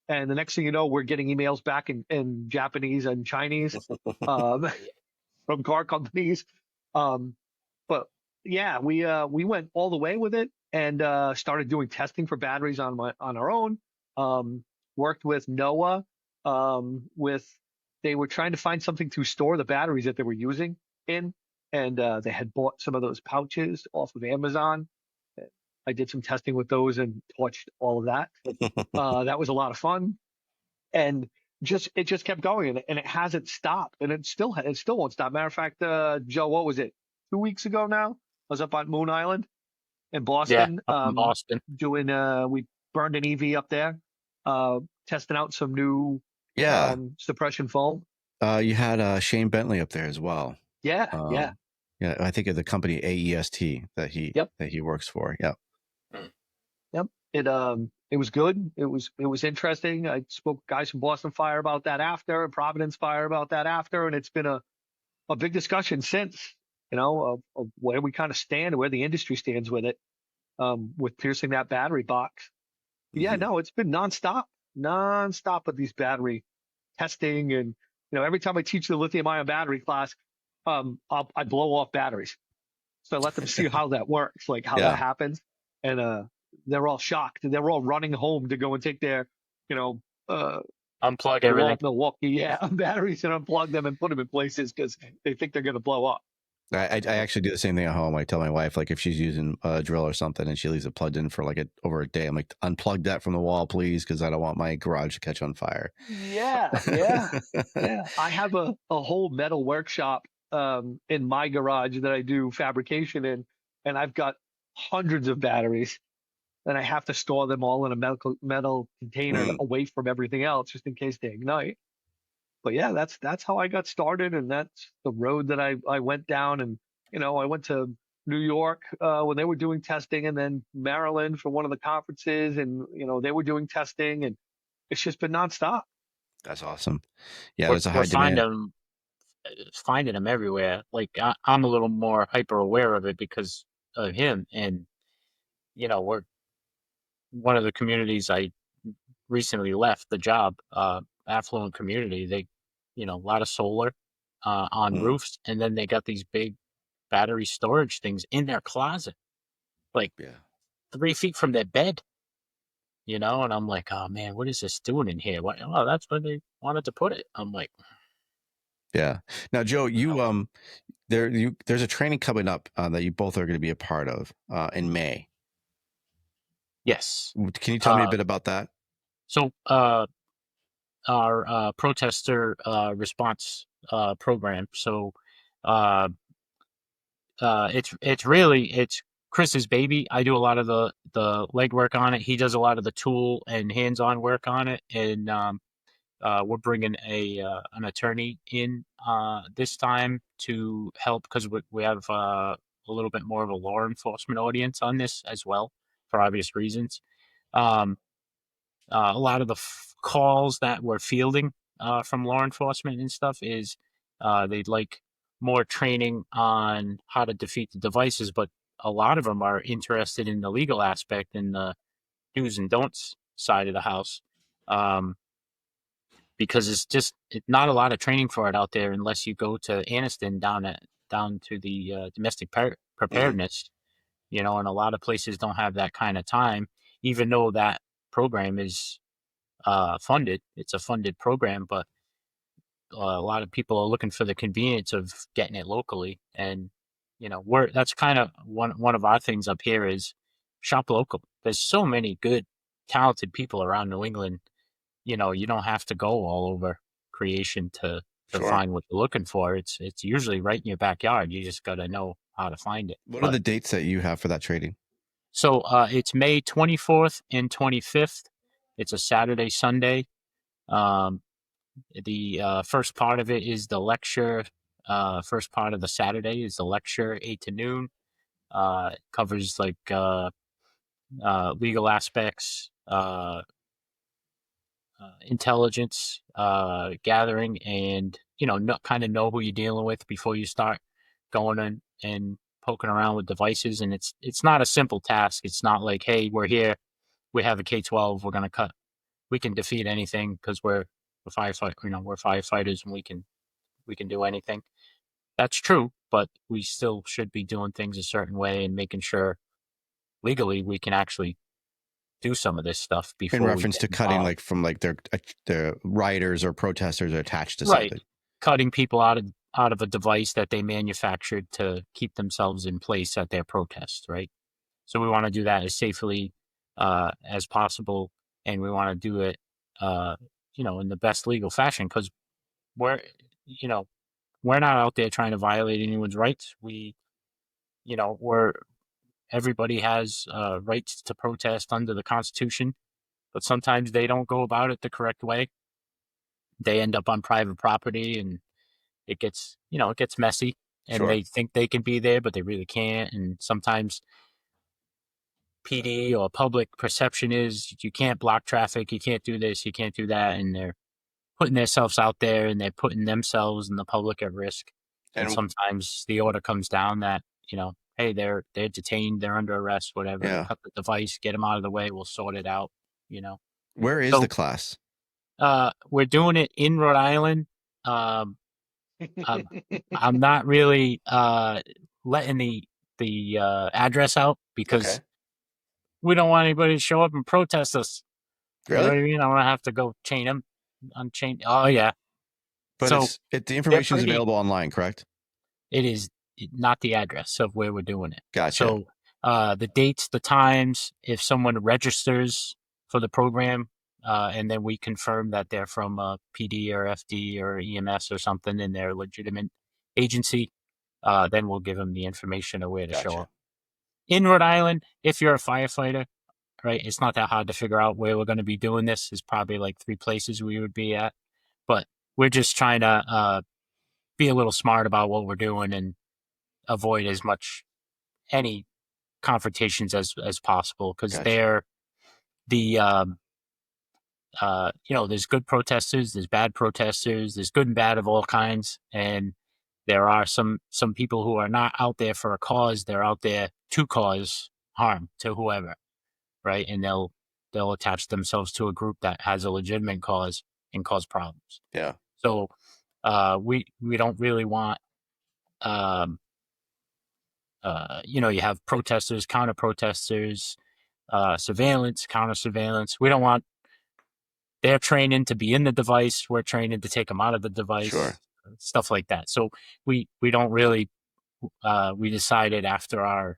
And the next thing you know, we're getting emails back in Japanese and Chinese um, from car companies. Um, but yeah, we went all the way with it and started doing testing for batteries on our own. Um, Worked with NOAA. With They were trying to find something to store the batteries that they were using in, and they had bought some of those pouches off of Amazon. I did some testing with those and torched all of that. That was a lot of fun, and it just kept going, and it hasn't stopped, and it still won't stop. Matter of fact, Joe, what was it? 2 weeks ago now, I was up on Moon Island in Yeah, Boston, up in Boston. doing we burned an EV up there, testing out some new Yeah. suppression foam. You had Shane Bentley up there as well. Yeah, yeah. Yeah, I think of the company AEST that he works for. Yeah. Yep. It was good. It was interesting. I spoke to guys from Boston Fire about that after, and Providence Fire about that after, and it's been a big discussion since, of where we kind of stand, where the industry stands with it, with piercing that battery box. Yeah, no, it's been nonstop with these battery testing, and every time I teach the lithium-ion battery class, I blow off batteries, so I let them see how that works, like how that happens, and they're all shocked. They're all running home to go and take their, Unplug everything. Milwaukee, batteries, and unplug them and put them in places because they think they're going to blow up. I actually do the same thing at home. I tell my wife, like, if she's using a drill or something and she leaves it plugged in for like over a day, I'm like, unplug that from the wall, please, because I don't want my garage to catch on fire. Yeah. I have a whole metal workshop in my garage that I do fabrication in, and I've got hundreds of batteries, and I have to store them all in a metal container away from everything else, just in case they ignite. But yeah, that's how I got started, and that's the road that I went down. And I went to New York when they were doing testing, and then Maryland for one of the conferences, and they were doing testing, and it's just been nonstop. That's awesome. Yeah, We're there's a high demand. Finding them everywhere. Like I'm a little more hyper aware of it because of him, and we're one of the communities I recently left the job, affluent community. They, a lot of solar on roofs, and then they got these big battery storage things in their closet, like 3 feet from their bed. And I'm like, oh man, what is this doing in here? What? Oh, that's where they wanted to put it. I'm like, yeah. Now, Joe, there's a training coming up that you both are going to be a part of in May. Yes. Can you tell me a bit about that? So, our protester response program. So, it's Chris's baby. I do a lot of the legwork on it. He does a lot of the tool and hands-on work on it, and we're bringing an attorney in this time to help because we have a little bit more of a law enforcement audience on this as well for obvious reasons. A lot of the calls that we're fielding from law enforcement and stuff is they'd like more training on how to defeat the devices, but a lot of them are interested in the legal aspect and the do's and don'ts side of the house. Because it's not a lot of training for it out there unless you go to Anniston down to the domestic preparedness, and a lot of places don't have that kind of time, even though that program is funded. It's a funded program, but a lot of people are looking for the convenience of getting it locally. And, that's kind of one of our things up here is shop local. There's so many good, talented people around New England. You don't have to go all over creation to find what you're looking for. It's usually right in your backyard. You just got to know how to find it. What are the dates that you have for that training? So it's May 24th and 25th. It's a Saturday, Sunday. The first part of it is the lecture. First part of the Saturday is the lecture, 8 to noon. It covers like legal aspects, intelligence gathering, and kind of know who you're dealing with before you start going and poking around with devices. And it's not a simple task. It's not like, hey, we're here, we have a K-12, we're going to cut. We can defeat anything because we're we're firefighters and we can do anything. That's true, but we still should be doing things a certain way and making sure legally we can actually do some of this stuff before In we reference get to cutting, involved. like from like their rioters or protesters are attached to Right. something. Cutting people out of a device that they manufactured to keep themselves in place at their protest, right? So we want to do that as safely as possible, and we want to do it, in the best legal fashion because we're, you know, we're not out there trying to violate anyone's rights. We're everybody has rights to protest under the Constitution, but sometimes they don't go about it the correct way. They end up on private property, and it gets messy. And Sure. they think they can be there, but they really can't. And sometimes PD or public perception is you can't block traffic, you can't do this, you can't do that, and they're putting themselves out there and they're putting themselves and the public at risk. And And sometimes the order comes down that hey, they're detained, they're under arrest, whatever. yeah, Cut the device, get them out of the way, we'll sort it out. where is So the class? we're doing it in Rhode Island. I'm not really letting the address out because we don't want anybody to show up and protest us. You know Really? what I mean? I want to have to go chain them, unchain. Oh yeah. But So the information is pretty- available online, correct? it is not the address of where we're doing it. Gotcha. So the dates, the times, if someone registers for the program, and then we confirm that they're from PD or FD or EMS or something and they're a legitimate agency, then we'll give them the information of where to show Gotcha. up. In Rhode Island, if you're a firefighter, right, it's not that hard to figure out where we're going to be doing this. There's probably like 3 places we would be at. But we're just trying to be a little smart about what we're doing and avoid as much any confrontations as possible because Gotcha. they're the there's good protesters, there's bad protesters, there's good and bad of all kinds, and there are some people who are not out there for a cause, they're out there to cause harm to whoever, right? And they'll attach themselves to a group that has a legitimate cause and cause problems. Yeah. So we don't really want you have protesters, counter protesters, surveillance, counter surveillance. We don't want they're training to be in the device. We're training to take them out of the device. Sure. Stuff like that. So we don't really. We decided after our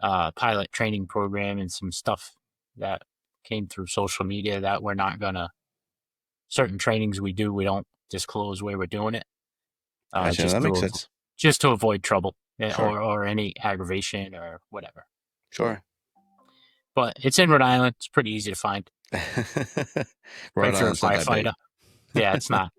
pilot training program and some stuff that came through social media that we're not gonna. Certain trainings we do, we don't disclose where we're doing it. Gotcha. That makes sense. Just to avoid trouble Sure. or any aggravation or whatever. Sure. But it's in Rhode Island. It's pretty easy to find. Rhode If you're a Island's not that big. firefighter. Yeah, it's not.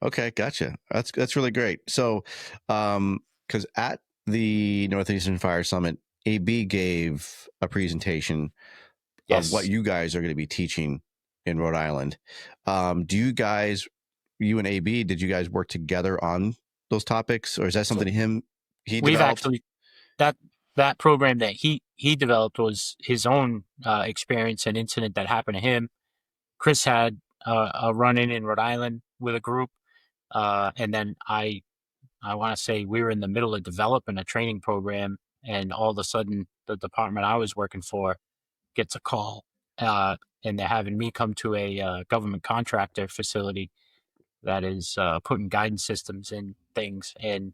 Okay, gotcha. That's really great. So, because at the Northeastern Fire Summit, AB gave a presentation Yes. of what you guys are going to be teaching in Rhode Island. Do you guys, you and AB, did you guys work together on those topics, or is that something he We've developed? actually that program that he developed was his own experience and incident that happened to him. Chris had a run-in Rhode Island with a group, and then I want to say we were in the middle of developing a training program, and all of a sudden the department I was working for gets a call, and they're having me come to a government contractor facility that is putting guidance systems in things, and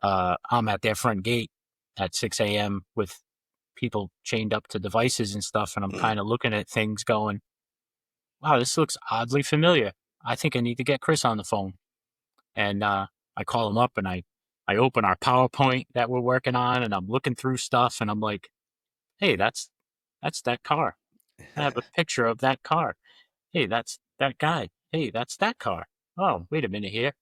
I'm at their front gate at 6 a.m. with people chained up to devices and stuff, and I'm kind of looking at things going, wow, this looks oddly familiar. I think I need to get Chris on the phone. And I call him up and I open our PowerPoint that we're working on, and I'm looking through stuff, and I'm like, hey, that's that car. I have a picture of that car. Hey, that's that guy. Hey, that's that car. Oh, wait a minute here.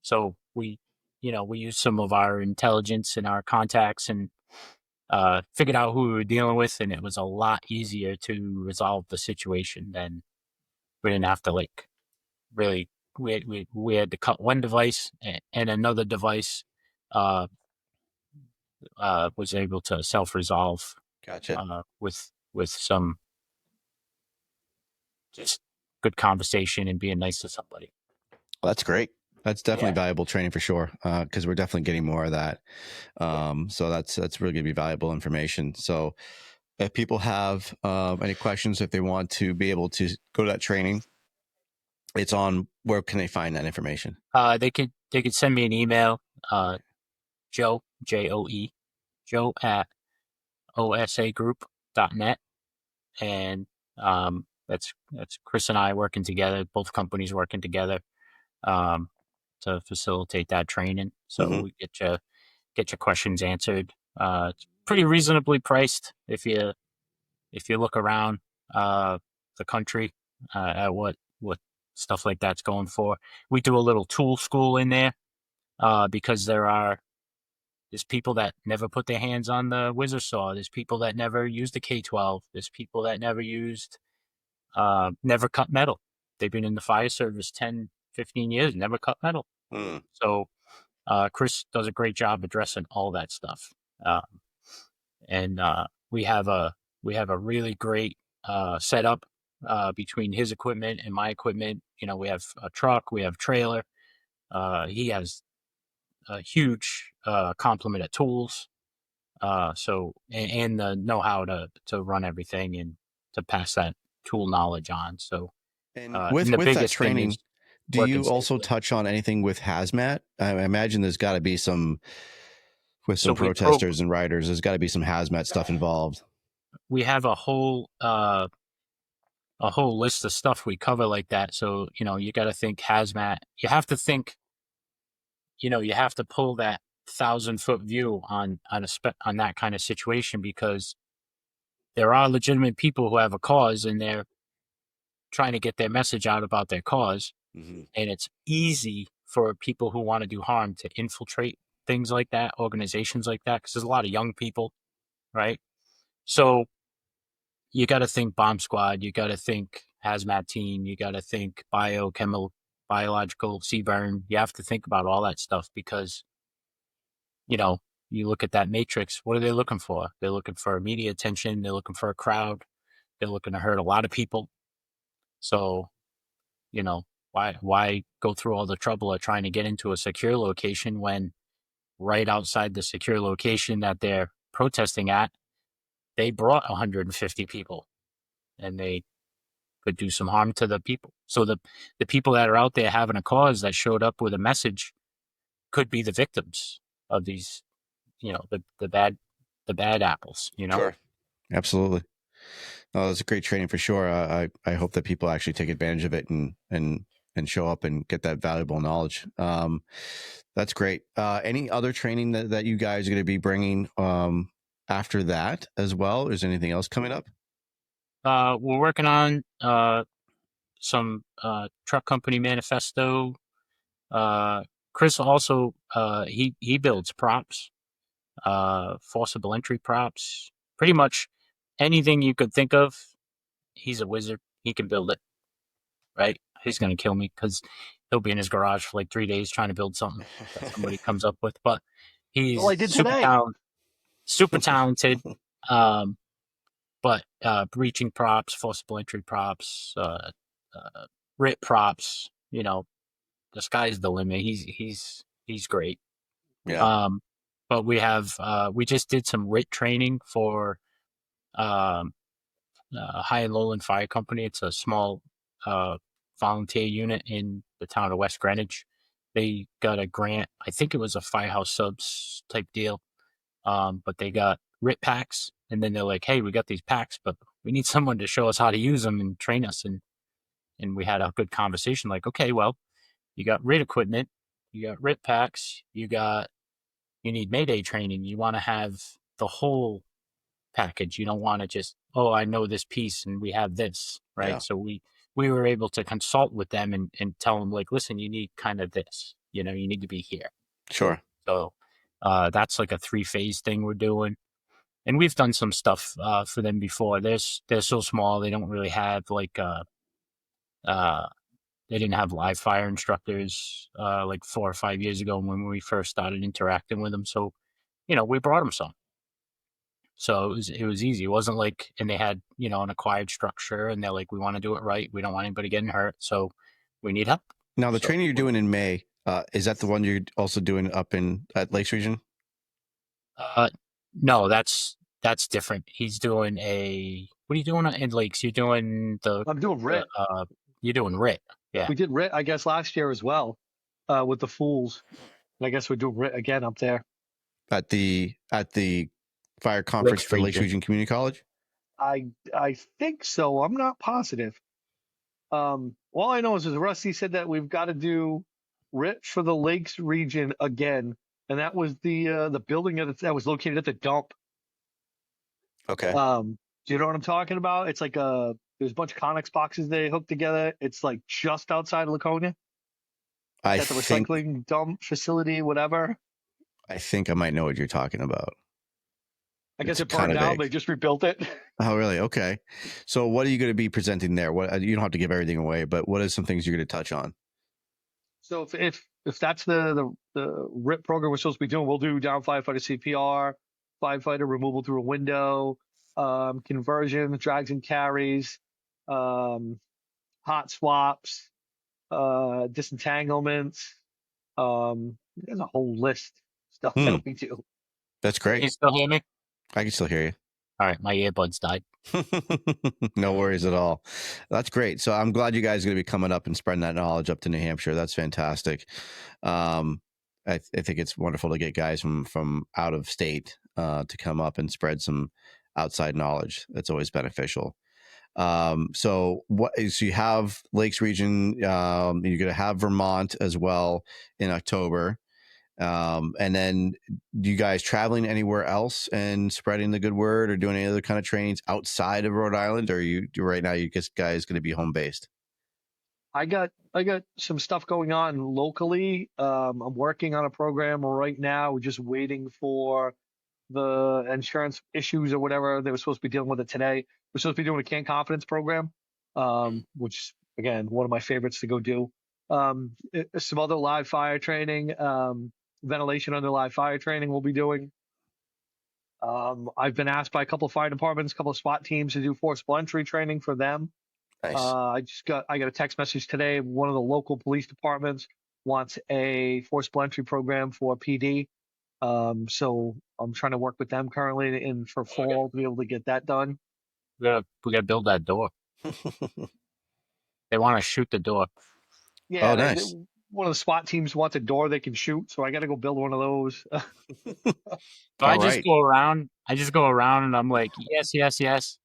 So we used some of our intelligence and our contacts and figured out who we were dealing with, and it was a lot easier to resolve the situation than we didn't have to really. We had to cut one device, and another device was able to self-resolve. Gotcha. With some just good conversation and being nice to somebody. Well, that's great. That's definitely valuable training for sure. Because we're definitely getting more of that. So that's really going to be valuable information. So if people have any questions, if they want to be able to go to that training, it's on, where can they find that information? They could send me an email, Joe, Joe, Joe at osagroup.net. And that's Chris and I working together, both companies working together to facilitate that training. So we get your questions answered. It's pretty reasonably priced if you look around the country at what stuff like that's going for. We do a little tool school in there because there's people that never put their hands on the whizzer saw. There's people that never used the K12. There's people that never cut metal. They've been in the fire service 10, 15 years, never cut metal. So Chris does a great job addressing all that stuff. And we have a really great setup between his equipment and my equipment. We have a truck, we have trailer. He has a huge complement of tools. So and the know-how to run everything and to pass that tool knowledge on. So and with that training, do you also touch on anything with hazmat? I imagine there's got to be some, with some protesters and riders, there's got to be some hazmat stuff involved. We have a whole list of stuff we cover like that. So you got to think hazmat. You have to think. You have to pull that 1,000-foot view on that kind of situation, because there are legitimate people who have a cause and they're trying to get their message out about their cause. And it's easy for people who want to do harm to infiltrate things like that, organizations like that, because there's a lot of young people, right? So you got to think bomb squad, you got to think hazmat team, you got to think biological CBurn. You have to think about all that stuff because, you look at that matrix, what are they looking for? They're looking for media attention. They're looking for a crowd. They're looking to hurt a lot of people. So, why go through all the trouble of trying to get into a secure location when right outside the secure location that they're protesting at, they brought 150 people and they could do some harm to the people. So the people that are out there having a cause that showed up with a message could be the victims of these, the bad apples, Sure. Absolutely. Oh, it's a great training for sure. I hope that people actually take advantage of it and show up and get that valuable knowledge. That's great. Any other training that you guys are going to be bringing after that as well? Is anything else coming up? We're working on some truck company manifesto. Chris also he builds props, forcible entry props, pretty much anything you could think of. He's a wizard. He can build it. Right? He's gonna kill me because he'll be in his garage for like 3 days trying to build something that somebody comes up with. But he's super talented. But breaching props, forcible entry props, RIT props, the sky's the limit. He's great. Yeah. But we just did some RIT training for High and Lowland Fire Company. It's a small volunteer unit in the town of West Greenwich. They got a grant. I think it was a Firehouse Subs type deal. But they got RIT packs, and then they're like, "Hey, we got these packs, but we need someone to show us how to use them and train us." And we had a good conversation. Like, okay, well, you got RIT equipment, you got RIT packs, you need Mayday training. You want to have the whole package. You don't want to just, oh, I know this piece and we have this, right? Yeah. So we were able to consult with them and tell them, like, listen, you need kind of this. You need to be here. Sure. So that's like a 3-phase thing we're doing. And we've done some stuff for them before. They're so small, they don't really have like they didn't have live fire instructors like 4 or 5 years ago when we first started interacting with them. So, we brought them some. So it was easy. It wasn't like, and they had, an acquired structure, and they're like, we want to do it right. We don't want anybody getting hurt. So we need help. Now, the So, training you're doing in May, is that the one you're also doing up at Lakes Region? no, that's different. He's doing what are you doing in Lakes? You're doing I'm doing RIT. You're doing RIT. Yeah. We did RIT, I guess, last year as well, with the Fools. And I guess we're doing RIT again up there. At the fire conference for Lakes Region. Region Community College? I think so. I'm not positive. All I know is Rusty said that we've got to do RIT for the Lakes region again, and that was the building that was located at the dump. Okay. Do you know what I'm talking about? It's like there's a bunch of Conex boxes they hooked together. It's like just outside of Laconia. At the recycling dump facility, whatever. I think I might know what you're talking about. I guess it burned down. They just rebuilt it. Oh, really? Okay. So what are you going to be presenting there? What, you don't have to give everything away, but what are some things you're going to touch on? So if that's the RIP program we're supposed to be doing, we'll do down firefighter CPR, firefighter removal through a window, conversion, drags and carries, hot swaps, disentanglements. There's a whole list of stuff that we do. That's great. Can you still hear me? I can still hear you. All right, my earbuds died. No worries at all. That's great. So I'm glad you guys are going to be coming up and spreading that knowledge up to New Hampshire. That's fantastic. I think it's wonderful to get guys from out of state to come up and spread some outside knowledge. That's always beneficial. So you have Lakes Region, you're going to have Vermont as well in October. And then you guys traveling anywhere else and spreading the good word or doing any other kind of trainings outside of Rhode Island, or right now you guys going to be home based? I got some stuff going on locally. I'm working on a program right now. We're just waiting for the insurance issues or whatever. They were supposed to be dealing with it today. We're supposed to be doing a C.A.N confidence program, which again, one of my favorites to go do. Some other live fire training, ventilation under live fire training we'll be doing. I've been asked by a couple of fire departments, a couple of SWAT teams to do forcible entry training for them. Nice. I got a text message today. One of the local police departments wants a forcible entry program for PD. So I'm trying to work with them currently and for fall to be able to get that done. We gotta build that door. They want to shoot the door. Yeah, nice. One of the SWAT teams wants a door they can shoot, so I got to go build one of those. I just go around and I'm like, yes, yes, yes.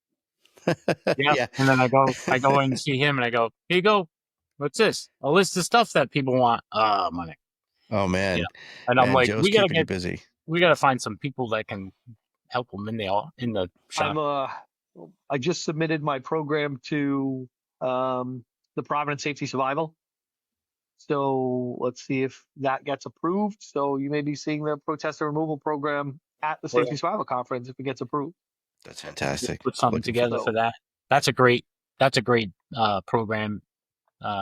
Yeah. And then I go in and see him and I go, here you go. What's this? A list of stuff that people want. Money. Oh man. And I'm like, Joe's we gotta get busy. We gotta find some people that can help them in the shop. I just submitted my program to the Providence Safety Survival. So let's see if that gets approved. So you may be seeing the protester removal program at the Safety Survival Conference if it gets approved. That's fantastic. Put something together for that. That's a great program,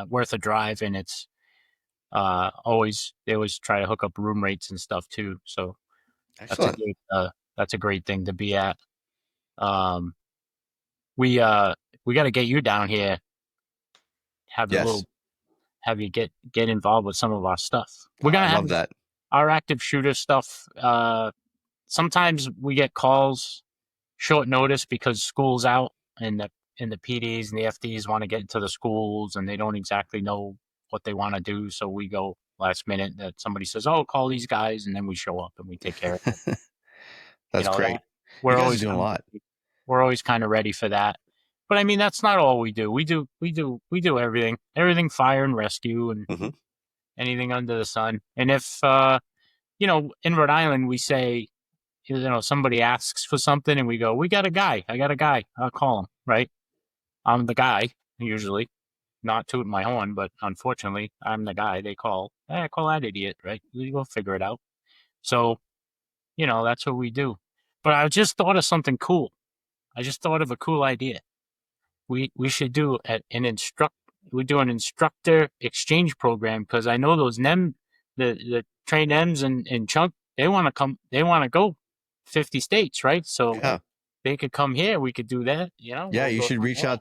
worth a drive, and it's they always try to hook up room rates and stuff too. So excellent. That's a great thing to be at. We got to get you down here. Have you get involved with some of our stuff. We're gonna have that. Our active shooter stuff. Sometimes we get calls short notice because school's out and the PDs and the FDs want to get into the schools and they don't exactly know what they want to do. So we go last minute that somebody says, "Oh, call these guys," and then we show up and we take care of it. That's great. We're always doing a lot. We're always kind of ready for that. But I mean, that's not all we do. We do everything fire and rescue and anything under the sun. And if, in Rhode Island, we say, somebody asks for something and we go, I got a guy. I'll call him, right? I'm the guy, usually. Not tooting my horn, but unfortunately, I'm the guy they call. Hey, call that idiot, right? We'll figure it out. So, that's what we do. But I just thought of something cool. I just thought of a cool idea. We should do an instructor exchange program because I know those the trained M's and Chunk, they want to go. 50 states, right? So Yeah. they could come here. We could do that. You know, Yeah, we'll you go should down reach there, out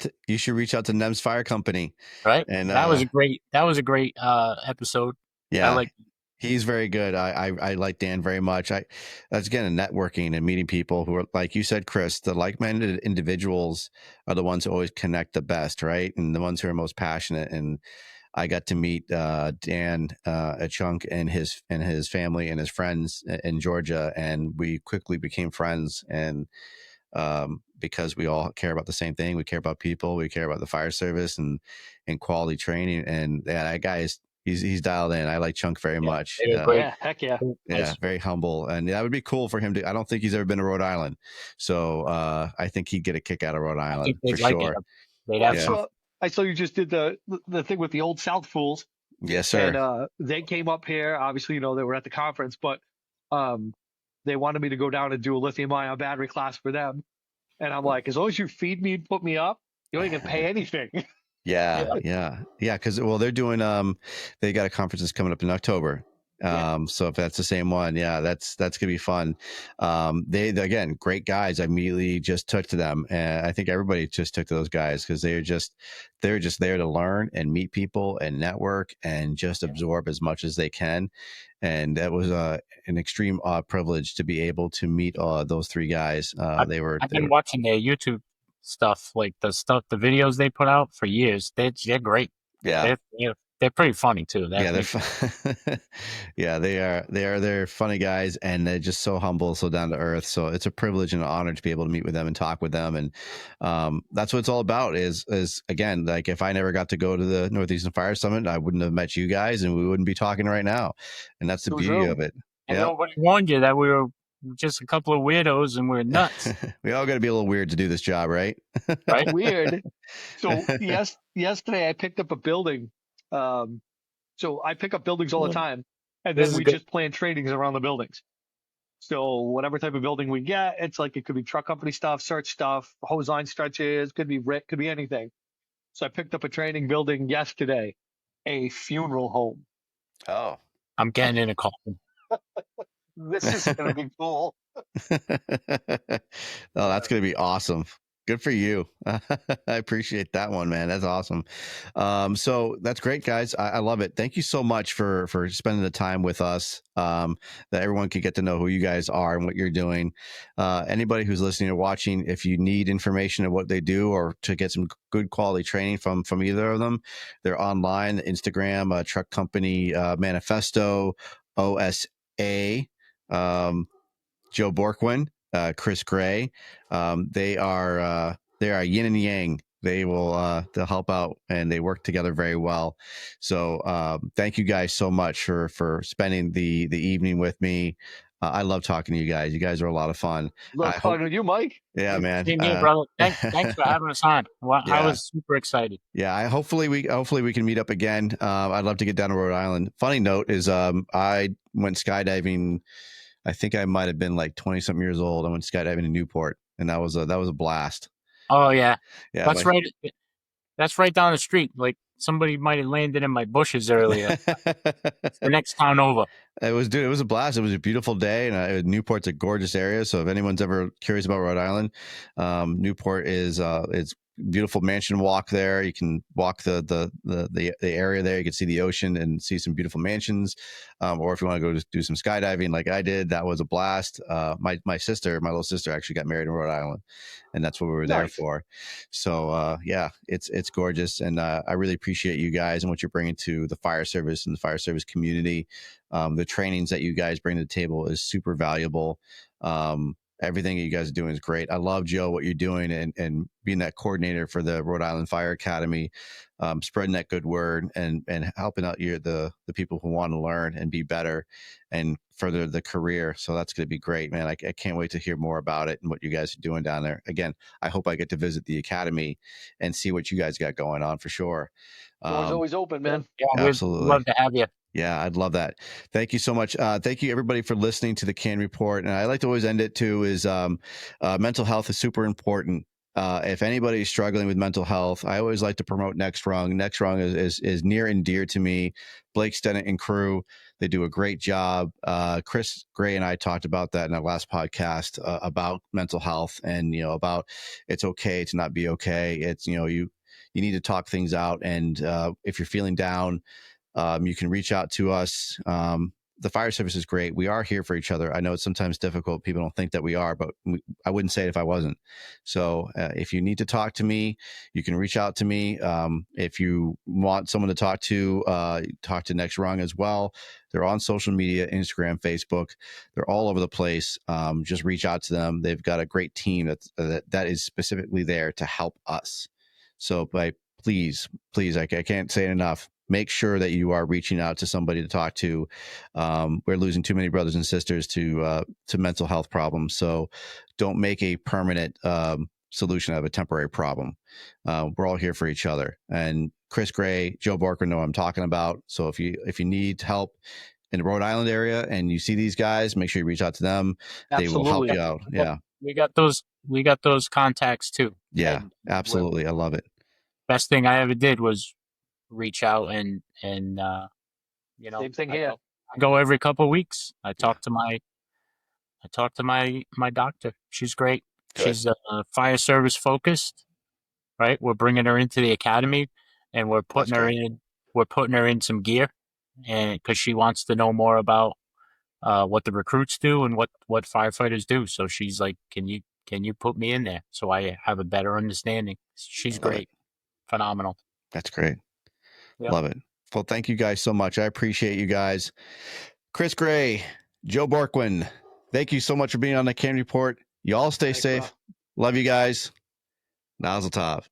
to NEMS Fire Company. right? And That was a great episode. I yeah, like. he's very good. I like Dan very much. That's again networking and meeting people who are, like you said, Chris, the like-minded individuals are the ones who always connect the best, right? And the ones who are most passionate. And I got to meet Dan a chunk and his family and his friends in Georgia, and we quickly became friends. And because we all care about the same thing, we care about people, we care about the fire service and quality training. And yeah, that guy is he's dialed in. I like Chunk very much. They were great. Yeah, heck yeah. Yeah, very humble, and that would be cool for him to. I don't think he's ever been to Rhode Island, so I think he'd get a kick out of Rhode I Island think they'd for like sure. it. They'd Well, have some. I saw you just did the thing with the Old South Fools, Yes, sir. and they came up here. Obviously, they were at the conference, but they wanted me to go down and do a lithium-ion battery class for them. And I'm like, as long as you feed me and put me up, you don't even pay anything. Yeah. Because they're doing they got a conference that's coming up in October. So if that's the same one, yeah, that's gonna be fun. They again, great guys. I immediately just took to them, and I think everybody just took to those guys because they're just there to learn and meet people and network and just absorb as much as they can. And that was an extreme privilege to be able to meet those three guys. I've been watching their YouTube stuff, like the videos they put out for years. They're great. Yeah. They're pretty funny too. They're funny guys, and they're just so humble, so down to earth. So it's a privilege and an honor to be able to meet with them and talk with them. And that's what it's all about is again, like if I never got to go to the Northeastern Fire Summit, I wouldn't have met you guys and we wouldn't be talking right now. And that's the beauty of it. And nobody warned you that we were just a couple of weirdos and we're nuts. We all got to be a little weird to do this job, right? Right? Weird. So yesterday I picked up a building. So I pick up buildings all the time, and then we just plan trainings around the buildings. So whatever type of building we get, it's like it could be truck company stuff, search stuff, hose line stretches, could be anything. So I picked up a training building yesterday, a funeral home. Oh, I'm getting in a coffin. This is going to be cool. Oh, that's going to be awesome. Good for you. I appreciate that one, man. That's awesome. So that's great, guys. I love it. Thank you so much for spending the time with us, that everyone could get to know who you guys are and what you're doing. Anybody who's listening or watching, if you need information of what they do or to get some good quality training from either of them, they're online, Instagram, truck company, Manifesto, OSA, Joe Bourquin, Chris Gray. They are yin and yang. They will they'll help out and they work together very well. So thank you guys so much for spending the evening with me. I love talking to you guys. You guys are a lot of fun. Love talking to you, Mike. Yeah, man. Same here, brother. Thanks for having us on. I was super excited. Yeah, hopefully we can meet up again. I'd love to get down to Rhode Island. Funny note is I went skydiving. I think I might have been like 20 something years old. I went skydiving in Newport, and that was a blast. Oh yeah. That's right. That's right down the street. Like somebody might have landed in my bushes earlier. The next town over. It was a blast. It was a beautiful day, and Newport's a gorgeous area. So if anyone's ever curious about Rhode Island, Newport is it's beautiful mansion walk there. You can walk the area there. You can see the ocean and see some beautiful mansions. Or if you want to go do some skydiving like I did, that was a blast. My little sister actually got married in Rhode Island, and that's what we were there for. So yeah, it's gorgeous, and I really appreciate you guys and what you're bringing to the fire service and the fire service community. The trainings that you guys bring to the table is super valuable. Everything that you guys are doing is great. I love, Joe, what you're doing and being that coordinator for the Rhode Island Fire Academy, spreading that good word and helping out the people who want to learn and be better and further the career. So that's going to be great, man. I can't wait to hear more about it and what you guys are doing down there. Again, I hope I get to visit the academy and see what you guys got going on for sure. Doors always open, man. Yeah, absolutely. We'd love to have you. Yeah, I'd love that. Thank you so much. Thank you, everybody, for listening to the C.A.N Report. And I like to always end it too is mental health is super important. If anybody's struggling with mental health, I always like to promote Next Rung. Next Rung is near and dear to me. Blake Stennett and crew, they do a great job. Chris Gray and I talked about that in our last podcast about mental health, and about it's okay to not be okay. It's you need to talk things out, and if you're feeling down, you can reach out to us. The fire service is great. We are here for each other. I know it's sometimes difficult. People don't think that we are, but I wouldn't say it if I wasn't. So if you need to talk to me, you can reach out to me. If you want someone to talk to Next Rung as well. They're on social media, Instagram, Facebook. They're all over the place. Just reach out to them. They've got a great team that is specifically there to help us. So please, I can't say it enough. Make sure that you are reaching out to somebody to talk to. We're losing too many brothers and sisters to mental health problems. So don't make a permanent solution out of a temporary problem. We're all here for each other. And Chris Gray, Joe Bourquin know what I'm talking about. So if you need help in the Rhode Island area and you see these guys, make sure you reach out to them. Absolutely. They will help you out. Yeah. We got those contacts too. Yeah, And absolutely. I love it. Best thing I ever did was reach out and Same thing here. I go every couple of weeks. I talk to my doctor. She's great. Good. She's fire service focused, right? We're bringing her into the academy, and we're putting her in some gear, and because she wants to know more about what the recruits do and what firefighters do. So she's like, can you put me in there so I have a better understanding? She's great. Phenomenal. That's great. Yep. Love it. Well, thank you guys so much. I appreciate you guys. Chris Gray, Joe Bourquin, thank you so much for being on the C.A.N. Report. You all stay safe. Love you guys. Mazel tov.